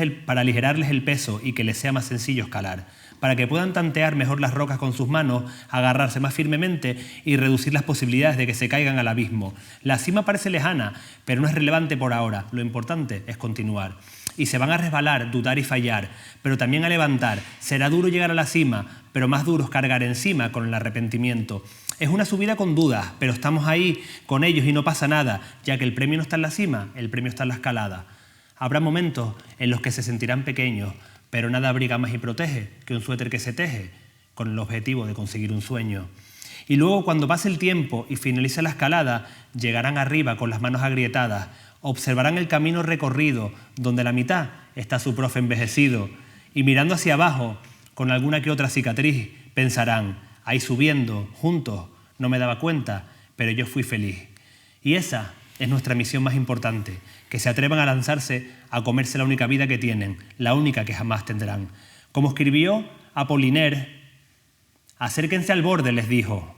el peso y que les sea más sencillo escalar, para que puedan tantear mejor las rocas con sus manos, agarrarse más firmemente y reducir las posibilidades de que se caigan al abismo. La cima parece lejana, pero no es relevante por ahora. Lo importante es continuar. Y se van a resbalar, dudar y fallar, pero también a levantar. Será duro llegar a la cima, pero más duro es cargar encima con el arrepentimiento. Es una subida con dudas, pero estamos ahí con ellos y no pasa nada, ya que el premio no está en la cima, el premio está en la escalada. Habrá momentos en los que se sentirán pequeños, pero nada abriga más y protege que un suéter que se teje con el objetivo de conseguir un sueño. Y luego, cuando pase el tiempo y finalice la escalada, llegarán arriba con las manos agrietadas, observarán el camino recorrido, donde la mitad está su profe envejecido, y mirando hacia abajo, con alguna que otra cicatriz, pensarán: ahí subiendo, juntos, no me daba cuenta, pero yo fui feliz. Y esa es nuestra misión más importante, que se atrevan a lanzarse a comerse la única vida que tienen, la única que jamás tendrán. Como escribió Apollinaire, acérquense al borde, les dijo.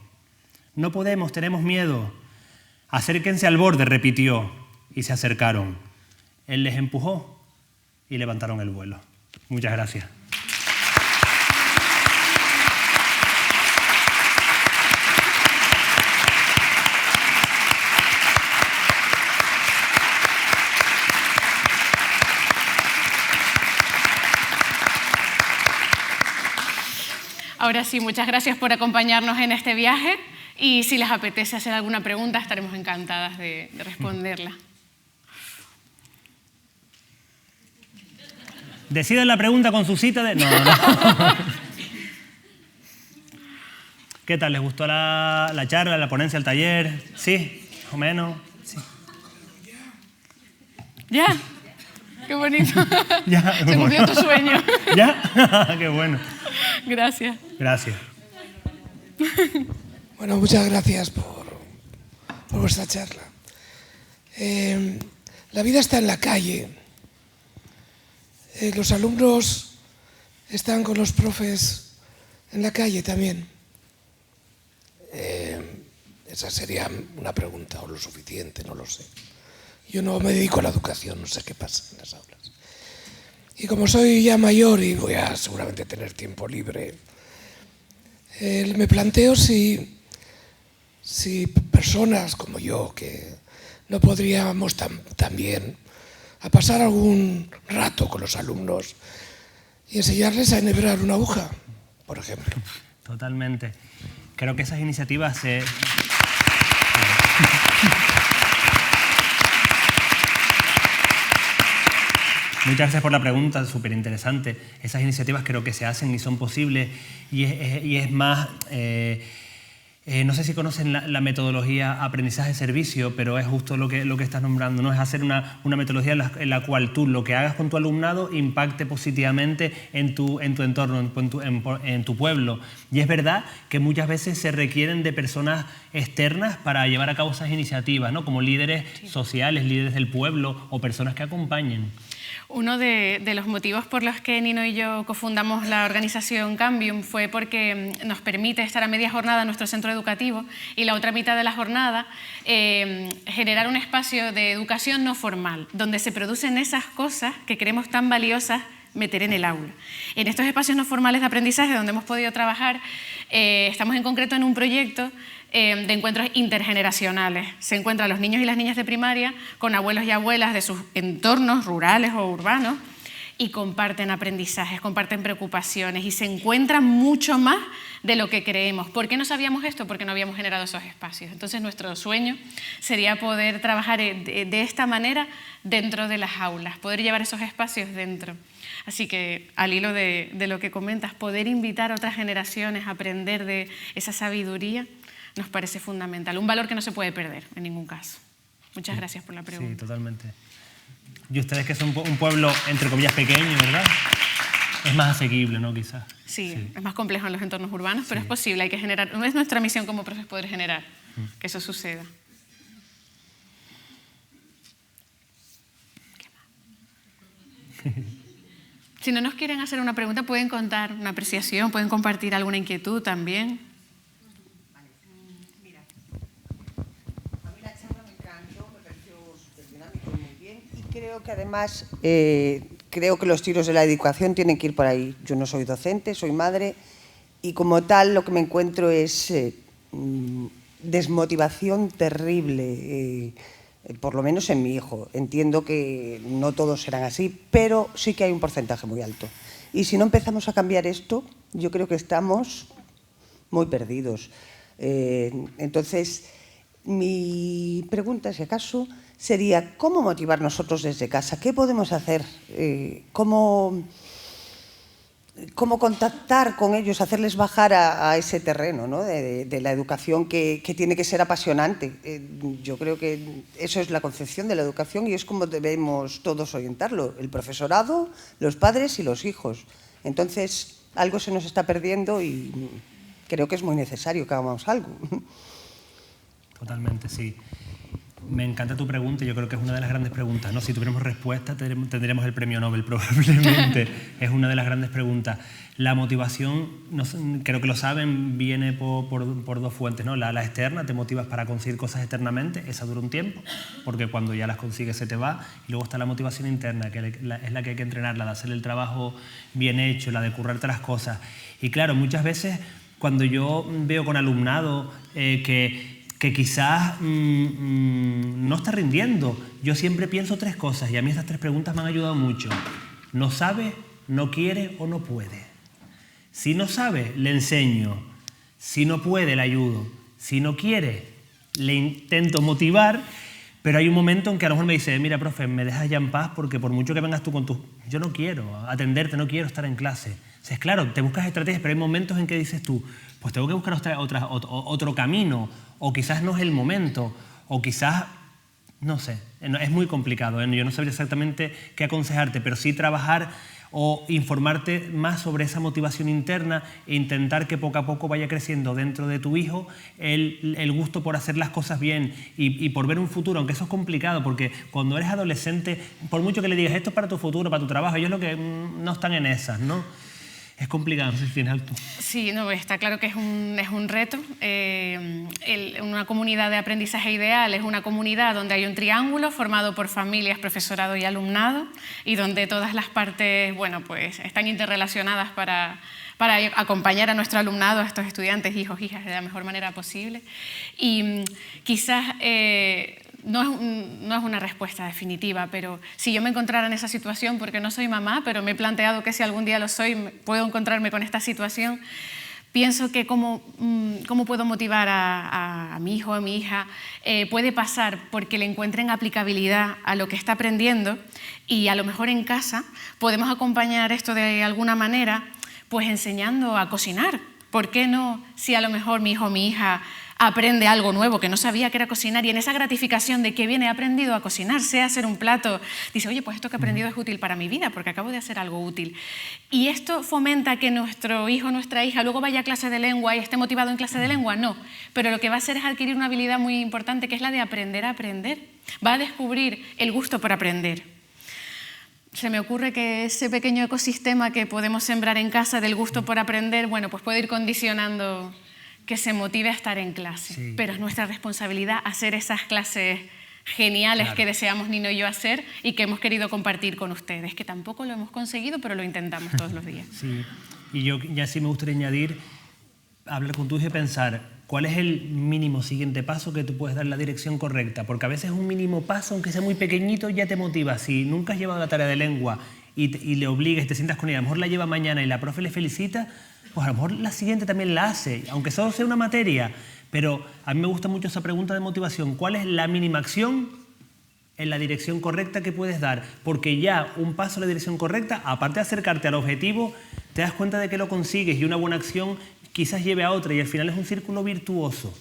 No podemos, tenemos miedo. Acérquense al borde, repitió, y se acercaron. Él les empujó y levantaron el vuelo. Muchas gracias. Ahora sí, muchas gracias por acompañarnos en este viaje y si les apetece hacer alguna pregunta, estaremos encantadas de responderla. Decidan la pregunta con su cita de... No. ¿Qué tal? ¿Les gustó la charla, la ponencia, el taller? ¿Sí? ¿O menos? Sí. ¿Ya? Qué bonito. Ya, se cumplió tu sueño. ¿Ya? Qué bueno. Gracias. Gracias. Bueno, muchas gracias por vuestra charla. La vida está en la calle. Los alumnos están con los profes en la calle también. Esa sería una pregunta, o lo suficiente, no lo sé. Yo no me dedico a la educación, no sé qué pasa en las aulas. Y como soy ya mayor y voy a seguramente tener tiempo libre, me planteo si personas como yo, que no podríamos también a pasar algún rato con los alumnos y enseñarles a enhebrar una aguja, por ejemplo. Totalmente. Creo que esas iniciativas se... Muchas gracias por la pregunta, súper interesante. Esas iniciativas creo que se hacen y son posibles y es más... no sé si conocen la metodología aprendizaje-servicio, pero es justo lo que estás nombrando, ¿no? Es hacer una metodología en la cual tú lo que hagas con tu alumnado impacte positivamente en tu entorno, en tu pueblo. Y es verdad que muchas veces se requieren de personas externas para llevar a cabo esas iniciativas, ¿no? Como líderes sociales, líderes del pueblo o personas que acompañen. Uno de los motivos por los que Nino y yo cofundamos la organización Cambium fue porque nos permite estar a media jornada en nuestro centro educativo y la otra mitad de la jornada generar un espacio de educación no formal, donde se producen esas cosas que creemos tan valiosas meter en el aula. En estos espacios no formales de aprendizaje donde hemos podido trabajar, estamos en concreto en un proyecto de encuentros intergeneracionales. Se encuentran los niños y las niñas de primaria con abuelos y abuelas de sus entornos rurales o urbanos y comparten aprendizajes, comparten preocupaciones y se encuentran mucho más de lo que creemos. ¿Por qué no sabíamos esto? Porque no habíamos generado esos espacios. Entonces nuestro sueño sería poder trabajar de esta manera dentro de las aulas, poder llevar esos espacios dentro. Así que, al hilo de lo que comentas, poder invitar a otras generaciones a aprender de esa sabiduría nos parece fundamental, un valor que no se puede perder en ningún caso. Muchas gracias por la pregunta. Sí, totalmente. Y ustedes que son un pueblo, entre comillas, pequeño, ¿verdad? Es más asequible, ¿no? Quizás. Sí, es más complejo en los entornos urbanos, pero es posible, hay que generar, es nuestra misión como profes poder generar que eso suceda. Si no nos quieren hacer una pregunta, pueden contar una apreciación, pueden compartir alguna inquietud también. Mira, a mí la charla me encantó, me pareció súper dinámico y muy bien. Y creo que además, creo que los tiros de la educación tienen que ir por ahí. Yo no soy docente, soy madre, y como tal lo que me encuentro es desmotivación terrible, por lo menos en mi hijo. Entiendo que no todos serán así, pero sí que hay un porcentaje muy alto. Y si no empezamos a cambiar esto, yo creo que estamos muy perdidos. Entonces, mi pregunta, si acaso, sería ¿cómo motivar nosotros desde casa? ¿Qué podemos hacer? ¿Cómo contactar con ellos, hacerles bajar a ese terreno, ¿no? de la educación que tiene que ser apasionante? Yo creo que eso es la concepción de la educación y es como debemos todos orientarlo, el profesorado, los padres y los hijos. Entonces, algo se nos está perdiendo y creo que es muy necesario que hagamos algo. Totalmente, sí. Me encanta tu pregunta, yo creo que es una de las grandes preguntas, ¿no? Si tuviéramos respuesta tendríamos el premio Nobel probablemente. Es una de las grandes preguntas. La motivación, creo que lo saben, viene por dos fuentes, ¿no? La externa, te motivas para conseguir cosas externamente, esa dura un tiempo, porque cuando ya las consigues se te va. Y luego está la motivación interna, que es la que hay que entrenar, la de hacer el trabajo bien hecho, la de currarte las cosas. Y claro, muchas veces cuando yo veo con alumnado que quizás no está rindiendo, yo siempre pienso tres cosas y a mí estas tres preguntas me han ayudado mucho. ¿No sabe, no quiere o no puede? Si no sabe, le enseño. Si no puede, le ayudo. Si no quiere, le intento motivar, pero hay un momento en que a lo mejor me dice, mira, profe, me dejas ya en paz porque por mucho que vengas tú con tus... Yo no quiero atenderte, no quiero estar en clase. O sea, es claro, te buscas estrategias, pero hay momentos en que dices tú, pues tengo que buscar otro camino, o quizás no es el momento, o quizás, no sé, es muy complicado, ¿eh? Yo no sabría exactamente qué aconsejarte, pero sí trabajar o informarte más sobre esa motivación interna e intentar que poco a poco vaya creciendo dentro de tu hijo el gusto por hacer las cosas bien y por ver un futuro, aunque eso es complicado, porque cuando eres adolescente, por mucho que le digas esto es para tu futuro, para tu trabajo, ellos lo que no están en esas, ¿no? Es complicado, no sé si tienes algo. Sí, no, está claro que es un reto. Una comunidad de aprendizaje ideal es una comunidad donde hay un triángulo formado por familias, profesorado y alumnado, y donde todas las partes, bueno, pues están interrelacionadas para acompañar a nuestro alumnado, a estos estudiantes, hijos, hijas, de la mejor manera posible. Y quizás no es una respuesta definitiva, pero si yo me encontrara en esa situación, porque no soy mamá, pero me he planteado que si algún día lo soy, puedo encontrarme con esta situación, pienso que cómo puedo motivar a mi hijo o a mi hija, puede pasar porque le encuentren aplicabilidad a lo que está aprendiendo y a lo mejor en casa podemos acompañar esto de alguna manera, pues enseñando a cocinar. ¿Por qué no? Si a lo mejor mi hijo o mi hija aprende algo nuevo que no sabía que era cocinar y en esa gratificación de que viene, he aprendido a cocinar, sé hacer un plato, dice, oye, pues esto que he aprendido es útil para mi vida porque acabo de hacer algo útil. Y esto fomenta que nuestro hijo o nuestra hija luego vaya a clase de lengua y esté motivado en clase de lengua, no. Pero lo que va a hacer es adquirir una habilidad muy importante que es la de aprender a aprender. Va a descubrir el gusto por aprender. Se me ocurre que ese pequeño ecosistema que podemos sembrar en casa del gusto por aprender, bueno, pues puede ir condicionando que se motive a estar en clase. Sí. Pero es nuestra responsabilidad hacer esas clases geniales, claro, que deseamos Nino y yo hacer y que hemos querido compartir con ustedes, que tampoco lo hemos conseguido, pero lo intentamos todos los días. Sí, y yo ya sí me gustaría añadir, hablar con tu hijo y pensar, ¿cuál es el mínimo siguiente paso que tú puedes dar en la dirección correcta? Porque a veces un mínimo paso, aunque sea muy pequeñito, ya te motiva. Si nunca has llevado la tarea de lengua y le obligas, te sientas con ella, a lo mejor la lleva mañana y la profe le felicita, pues a lo mejor la siguiente también la hace, aunque solo sea una materia. Pero a mí me gusta mucho esa pregunta de motivación. ¿Cuál es la mínima acción en la dirección correcta que puedes dar? Porque ya un paso en la dirección correcta, aparte de acercarte al objetivo, te das cuenta de que lo consigues y una buena acción quizás lleve a otra y al final es un círculo virtuoso.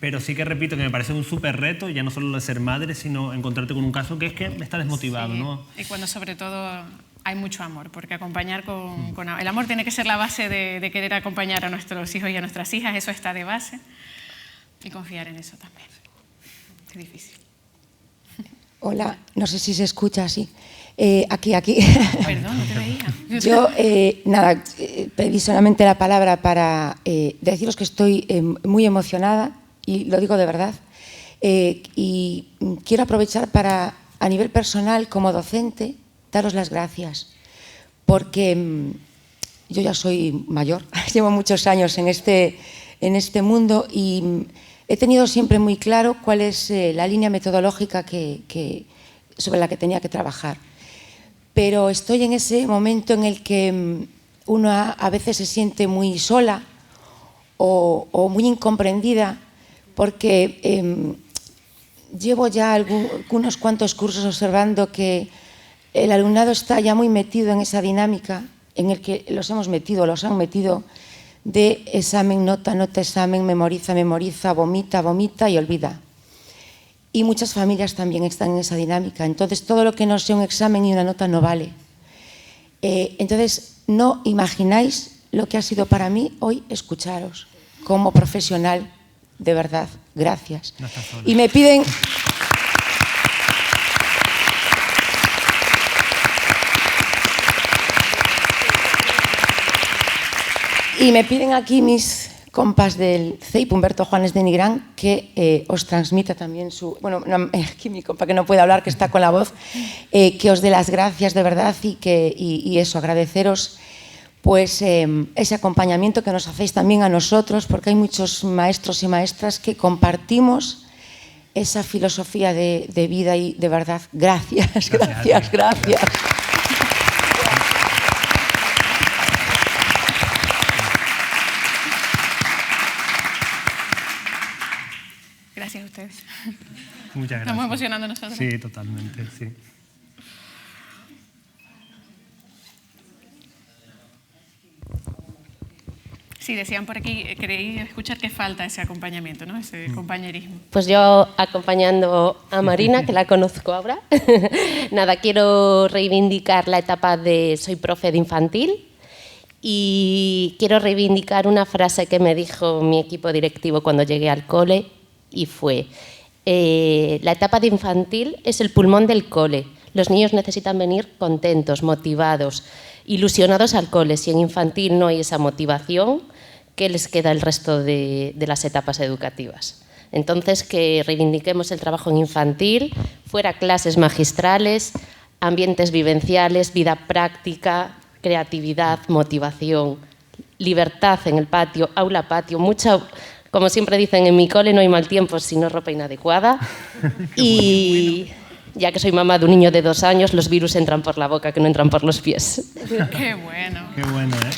Pero sí que repito que me parece un súper reto, ya no solo de ser madre, sino encontrarte con un caso que es que está desmotivado, sí, ¿no? Y cuando sobre todo hay mucho amor, porque acompañar con el amor tiene que ser la base de querer acompañar a nuestros hijos y a nuestras hijas, eso está de base, y confiar en eso también. Es difícil. Hola, no sé si se escucha así. Aquí. Perdón, no te veía. Yo, nada, pedí solamente la palabra para deciros que estoy muy emocionada, y lo digo de verdad, y quiero aprovechar para, a nivel personal, como docente, daros las gracias, porque yo ya soy mayor, llevo muchos años en este mundo, y he tenido siempre muy claro cuál es la línea metodológica sobre la que tenía que trabajar. Pero estoy en ese momento en el que uno a veces se siente muy sola o muy incomprendida, porque llevo ya unos cuantos cursos observando que el alumnado está ya muy metido en esa dinámica en el que los han metido de examen, nota, nota, examen, memoriza, memoriza, vomita, vomita y olvida. Y muchas familias también están en esa dinámica. Entonces, todo lo que no sea un examen y una nota no vale. Entonces, no imagináis lo que ha sido para mí hoy escucharos como profesional. De verdad, gracias. No estás sola. Y me piden... Y me piden aquí mis compas del CEIP, Humberto Juanes de Nigrán, que os transmita también su... Bueno, aquí mi compa que no puede hablar, que está con la voz, que os dé las gracias de verdad y eso, agradeceros pues ese acompañamiento que nos hacéis también a nosotros, porque hay muchos maestros y maestras que compartimos esa filosofía de vida y de verdad, gracias. Gracias a ustedes. Muchas gracias. Estamos emocionando nosotros. Sí, totalmente, sí. Sí, decían por aquí, queréis escuchar que falta ese acompañamiento, ¿no? Ese compañerismo. Pues yo, acompañando a Marina, que la conozco ahora, nada, quiero reivindicar la etapa de soy profe de infantil y quiero reivindicar una frase que me dijo mi equipo directivo cuando llegué al cole, y fue: la etapa de infantil es el pulmón del cole. Los niños necesitan venir contentos, motivados, ilusionados al cole. Si en infantil no hay esa motivación, ¿qué les queda el resto de las etapas educativas? Entonces, que reivindiquemos el trabajo en infantil, fuera clases magistrales, ambientes vivenciales, vida práctica, creatividad, motivación, libertad en el patio, aula patio, mucha... Como siempre dicen en mi cole, no hay mal tiempo sino ropa inadecuada. Y ya que soy mamá de un niño de 2 años, los virus entran por la boca, que no entran por los pies. Qué bueno. Qué bueno, ¿eh?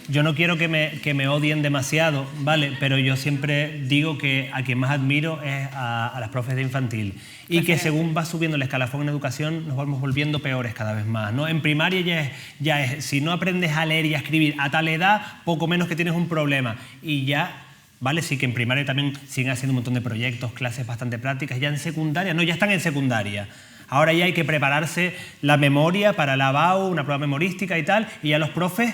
Yo no quiero que me odien demasiado, ¿vale? Pero yo siempre digo que a quien más admiro es a las profes de infantil. Y que según va subiendo el escalafón en educación, nos vamos volviendo peores cada vez más, ¿no? En primaria ya es si no aprendes a leer y a escribir a tal edad, poco menos que tienes un problema. Y ya, ¿vale? Sí que en primaria también siguen haciendo un montón de proyectos, clases bastante prácticas. Ya en secundaria, no, ya están en secundaria. Ahora ya hay que prepararse la memoria para la BAU, una prueba memorística y tal. Y ya los profes...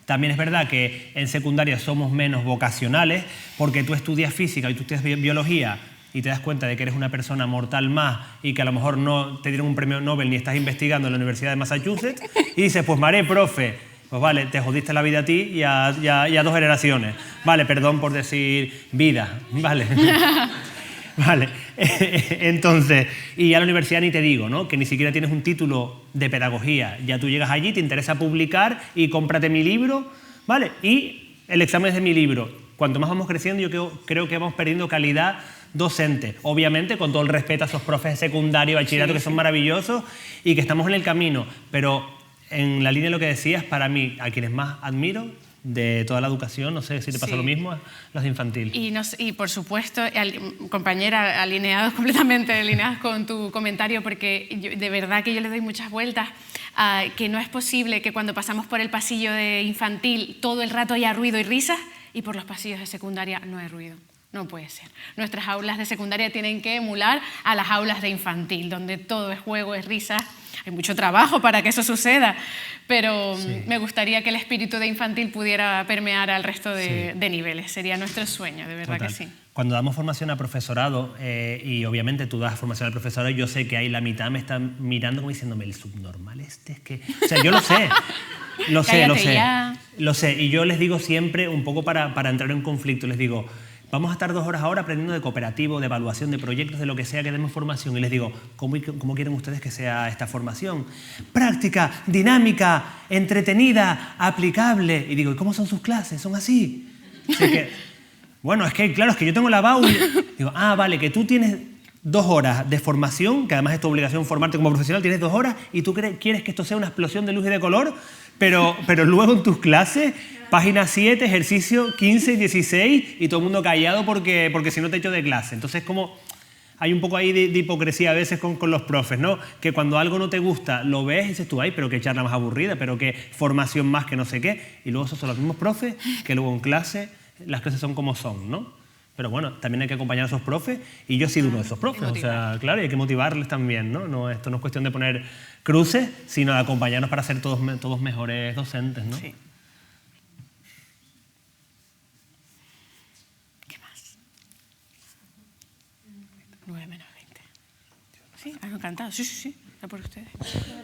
También es verdad que en secundaria somos menos vocacionales, porque tú estudias física y tú estudias biología y te das cuenta de que eres una persona mortal más y que a lo mejor no te dieron un premio Nobel ni estás investigando en la Universidad de Massachusetts, y dices, pues Maré, profe, pues vale, te jodiste la vida a ti y a 2 generaciones. Vale, perdón por decir vida, vale. Vale, entonces, y a la universidad ni te digo, ¿no? Que ni siquiera tienes un título de pedagogía. Ya tú llegas allí, te interesa publicar y cómprate mi libro, ¿vale? Y el examen es de mi libro. Cuanto más vamos creciendo, yo creo que vamos perdiendo calidad docente. Obviamente, con todo el respeto a esos profes de secundario, bachillerato, que son maravillosos y que estamos en el camino. Pero en la línea de lo que decías, para mí, a quienes más admiro de toda la educación, no sé si te pasa lo mismo, las de infantil. Y por supuesto, compañera, completamente alineadas con tu comentario, porque de verdad que yo le doy muchas vueltas a que no es posible que cuando pasamos por el pasillo de infantil todo el rato haya ruido y risas y por los pasillos de secundaria no hay ruido. No puede ser. Nuestras aulas de secundaria tienen que emular a las aulas de infantil, donde todo es juego, es risa. Hay mucho trabajo para que eso suceda, pero me gustaría que el espíritu de infantil pudiera permear al resto de niveles. Sería nuestro sueño, de verdad que sí. Cuando damos formación a profesorado, y obviamente tú das formación al profesorado, yo sé que ahí la mitad me están mirando como diciéndome, el subnormal este es que... O sea, yo lo sé. Lo sé. Y yo les digo siempre, un poco para entrar en conflicto, les digo... Vamos a estar 2 horas ahora aprendiendo de cooperativo, de evaluación, de proyectos, de lo que sea que demos formación. Y les digo, ¿cómo quieren ustedes que sea esta formación? Práctica, dinámica, entretenida, aplicable. Y digo, ¿y cómo son sus clases? ¿Son así? Así que, bueno, es que claro, es que yo tengo la BAU y digo, vale, que tú tienes 2 horas de formación, que además es tu obligación formarte como profesional, tienes 2 horas y tú quieres que esto sea una explosión de luz y de color, pero luego en tus clases... Página 7, ejercicio 15 y 16 y todo el mundo callado porque si no te echo de clase. Entonces, como hay un poco ahí de hipocresía a veces con los profes, ¿no? Que cuando algo no te gusta, lo ves y dices tú, ay, pero qué charla más aburrida, pero qué formación más que no sé qué. Y luego esos son los mismos profes que luego en clase, las clases son como son, ¿no? Pero bueno, también hay que acompañar a esos profes y yo he sido uno de esos profes. O sea, claro, y hay que motivarles también, ¿no? Esto no es cuestión de poner cruces, sino de acompañarnos para ser todos mejores docentes, ¿no? Sí. 9 menos 20. Sí, han encantado. Sí, está por ustedes. Me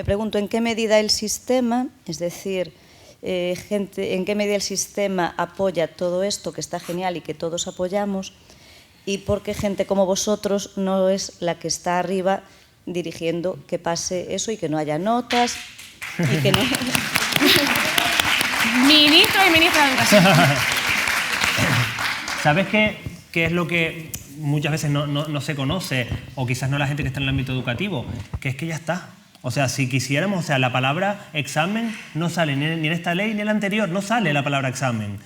pregunto en qué medida el sistema, es decir, en qué medida el sistema apoya todo esto que está genial y que todos apoyamos, y por qué gente como vosotros no es la que está arriba dirigiendo que pase eso y que no haya notas y que no... Ministro y ministra de Educación. ¿Sabes qué es lo que muchas veces no se conoce, o quizás no la gente que está en el ámbito educativo? Que es que ya está. O sea, si quisiéramos, o sea, la palabra examen no sale ni en esta ley ni en la anterior, no sale la palabra examen.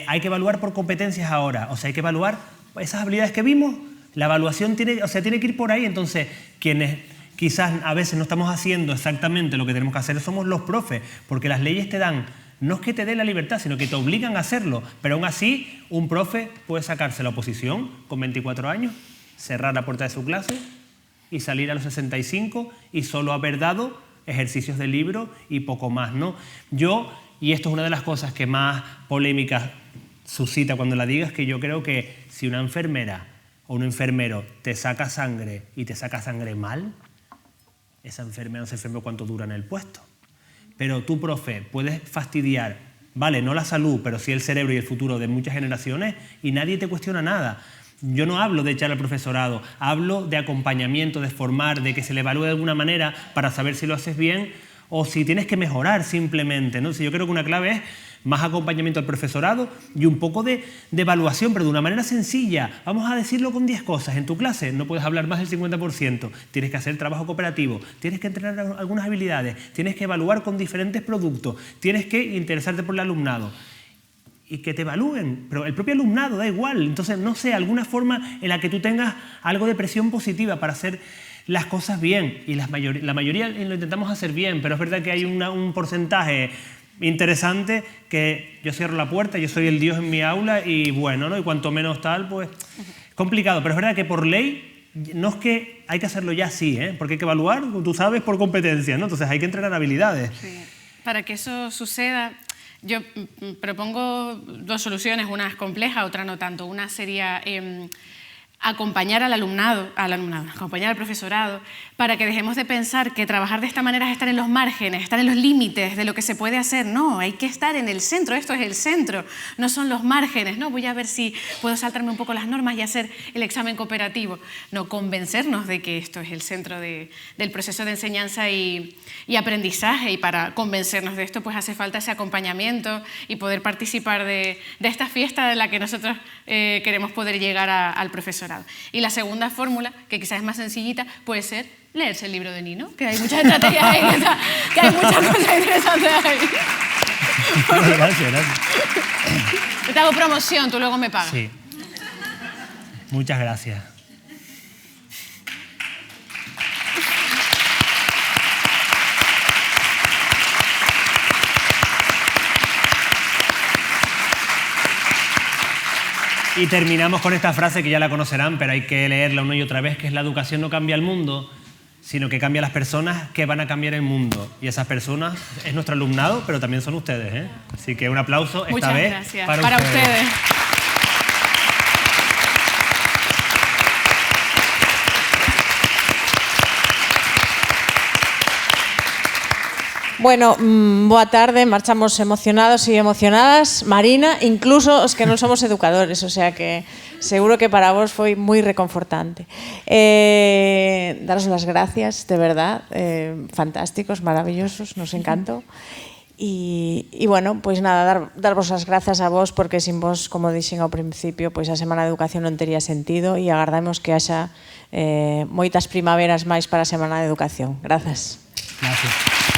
Hay que evaluar por competencias ahora, o sea, hay que evaluar esas habilidades que vimos. La evaluación tiene que ir por ahí. Entonces, quienes quizás a veces no estamos haciendo exactamente lo que tenemos que hacer somos los profes, porque las leyes te dan, no es que te den la libertad, sino que te obligan a hacerlo. Pero aún así, un profe puede sacarse la oposición con 24 años, cerrar la puerta de su clase y salir a los 65 y solo haber dado ejercicios de libro y poco más, ¿no? Y esto es una de las cosas que más polémicas suscita cuando la digas, que yo creo que si una enfermera o un enfermero te saca sangre y te saca sangre mal, esa enfermera no se enferma cuánto dura en el puesto. Pero tú, profe, puedes fastidiar, vale, no la salud, pero sí el cerebro y el futuro de muchas generaciones y nadie te cuestiona nada. Yo no hablo de echar al profesorado, hablo de acompañamiento, de formar, de que se le evalúe de alguna manera para saber si lo haces bien o si tienes que mejorar simplemente, ¿no? Yo creo que una clave es más acompañamiento al profesorado y un poco de evaluación, pero de una manera sencilla. Vamos a decirlo con 10 cosas. En tu clase no puedes hablar más del 50%, tienes que hacer trabajo cooperativo, tienes que entrenar algunas habilidades, tienes que evaluar con diferentes productos, tienes que interesarte por el alumnado. Y que te evalúen, pero el propio alumnado da igual. Entonces, no sé, alguna forma en la que tú tengas algo de presión positiva para hacer las cosas bien. Y la mayoría lo intentamos hacer bien, pero es verdad que hay un porcentaje interesante que yo cierro la puerta, yo soy el Dios en mi aula y bueno, ¿no? Y cuanto menos tal, pues complicado. Pero es verdad que por ley no es que hay que hacerlo ya así, porque hay que evaluar, tú sabes, por competencia, ¿no? Entonces hay que entrenar habilidades. Sí. Para que eso suceda, yo propongo 2 soluciones, una es compleja, otra no tanto. Una sería acompañar al alumnado, acompañar al profesorado, para que dejemos de pensar que trabajar de esta manera es estar en los márgenes, estar en los límites de lo que se puede hacer. No, hay que estar en el centro, esto es el centro, no son los márgenes. No, voy a ver si puedo saltarme un poco las normas y hacer el examen cooperativo. No, convencernos de que esto es el centro del proceso de enseñanza y aprendizaje, y para convencernos de esto pues hace falta ese acompañamiento y poder participar de esta fiesta en la que nosotros queremos poder llegar al profesorado. Y la segunda fórmula, que quizás es más sencillita, puede ser leerse el libro de Nino, que hay muchas estrategias ahí, que hay muchas cosas interesantes ahí. Gracias. Yo te hago promoción, tú luego me pagas. Sí. Muchas gracias. Y terminamos con esta frase que ya la conocerán, pero hay que leerla una y otra vez, que es: la educación no cambia el mundo, sino que cambia a las personas que van a cambiar el mundo. Y esas personas es nuestro alumnado, pero también son ustedes, ¿eh? Así que un aplauso esta Muchas vez gracias. para ustedes. Bueno, boa tarde, marchamos emocionados y emocionadas. Marina, incluso os que non somos educadores, o sea que seguro que para vos foi moi reconfortante. Daros las gracias, de verdad, fantásticos, maravillosos, nos encantó. E bueno, pois nada, darvos as grazas a vos, porque sin vos, como dixen ao principio, pois a Semana de Educación non tería sentido, e agardamos que haxa moitas primaveras máis para a Semana de Educación. Grazas. Gracias.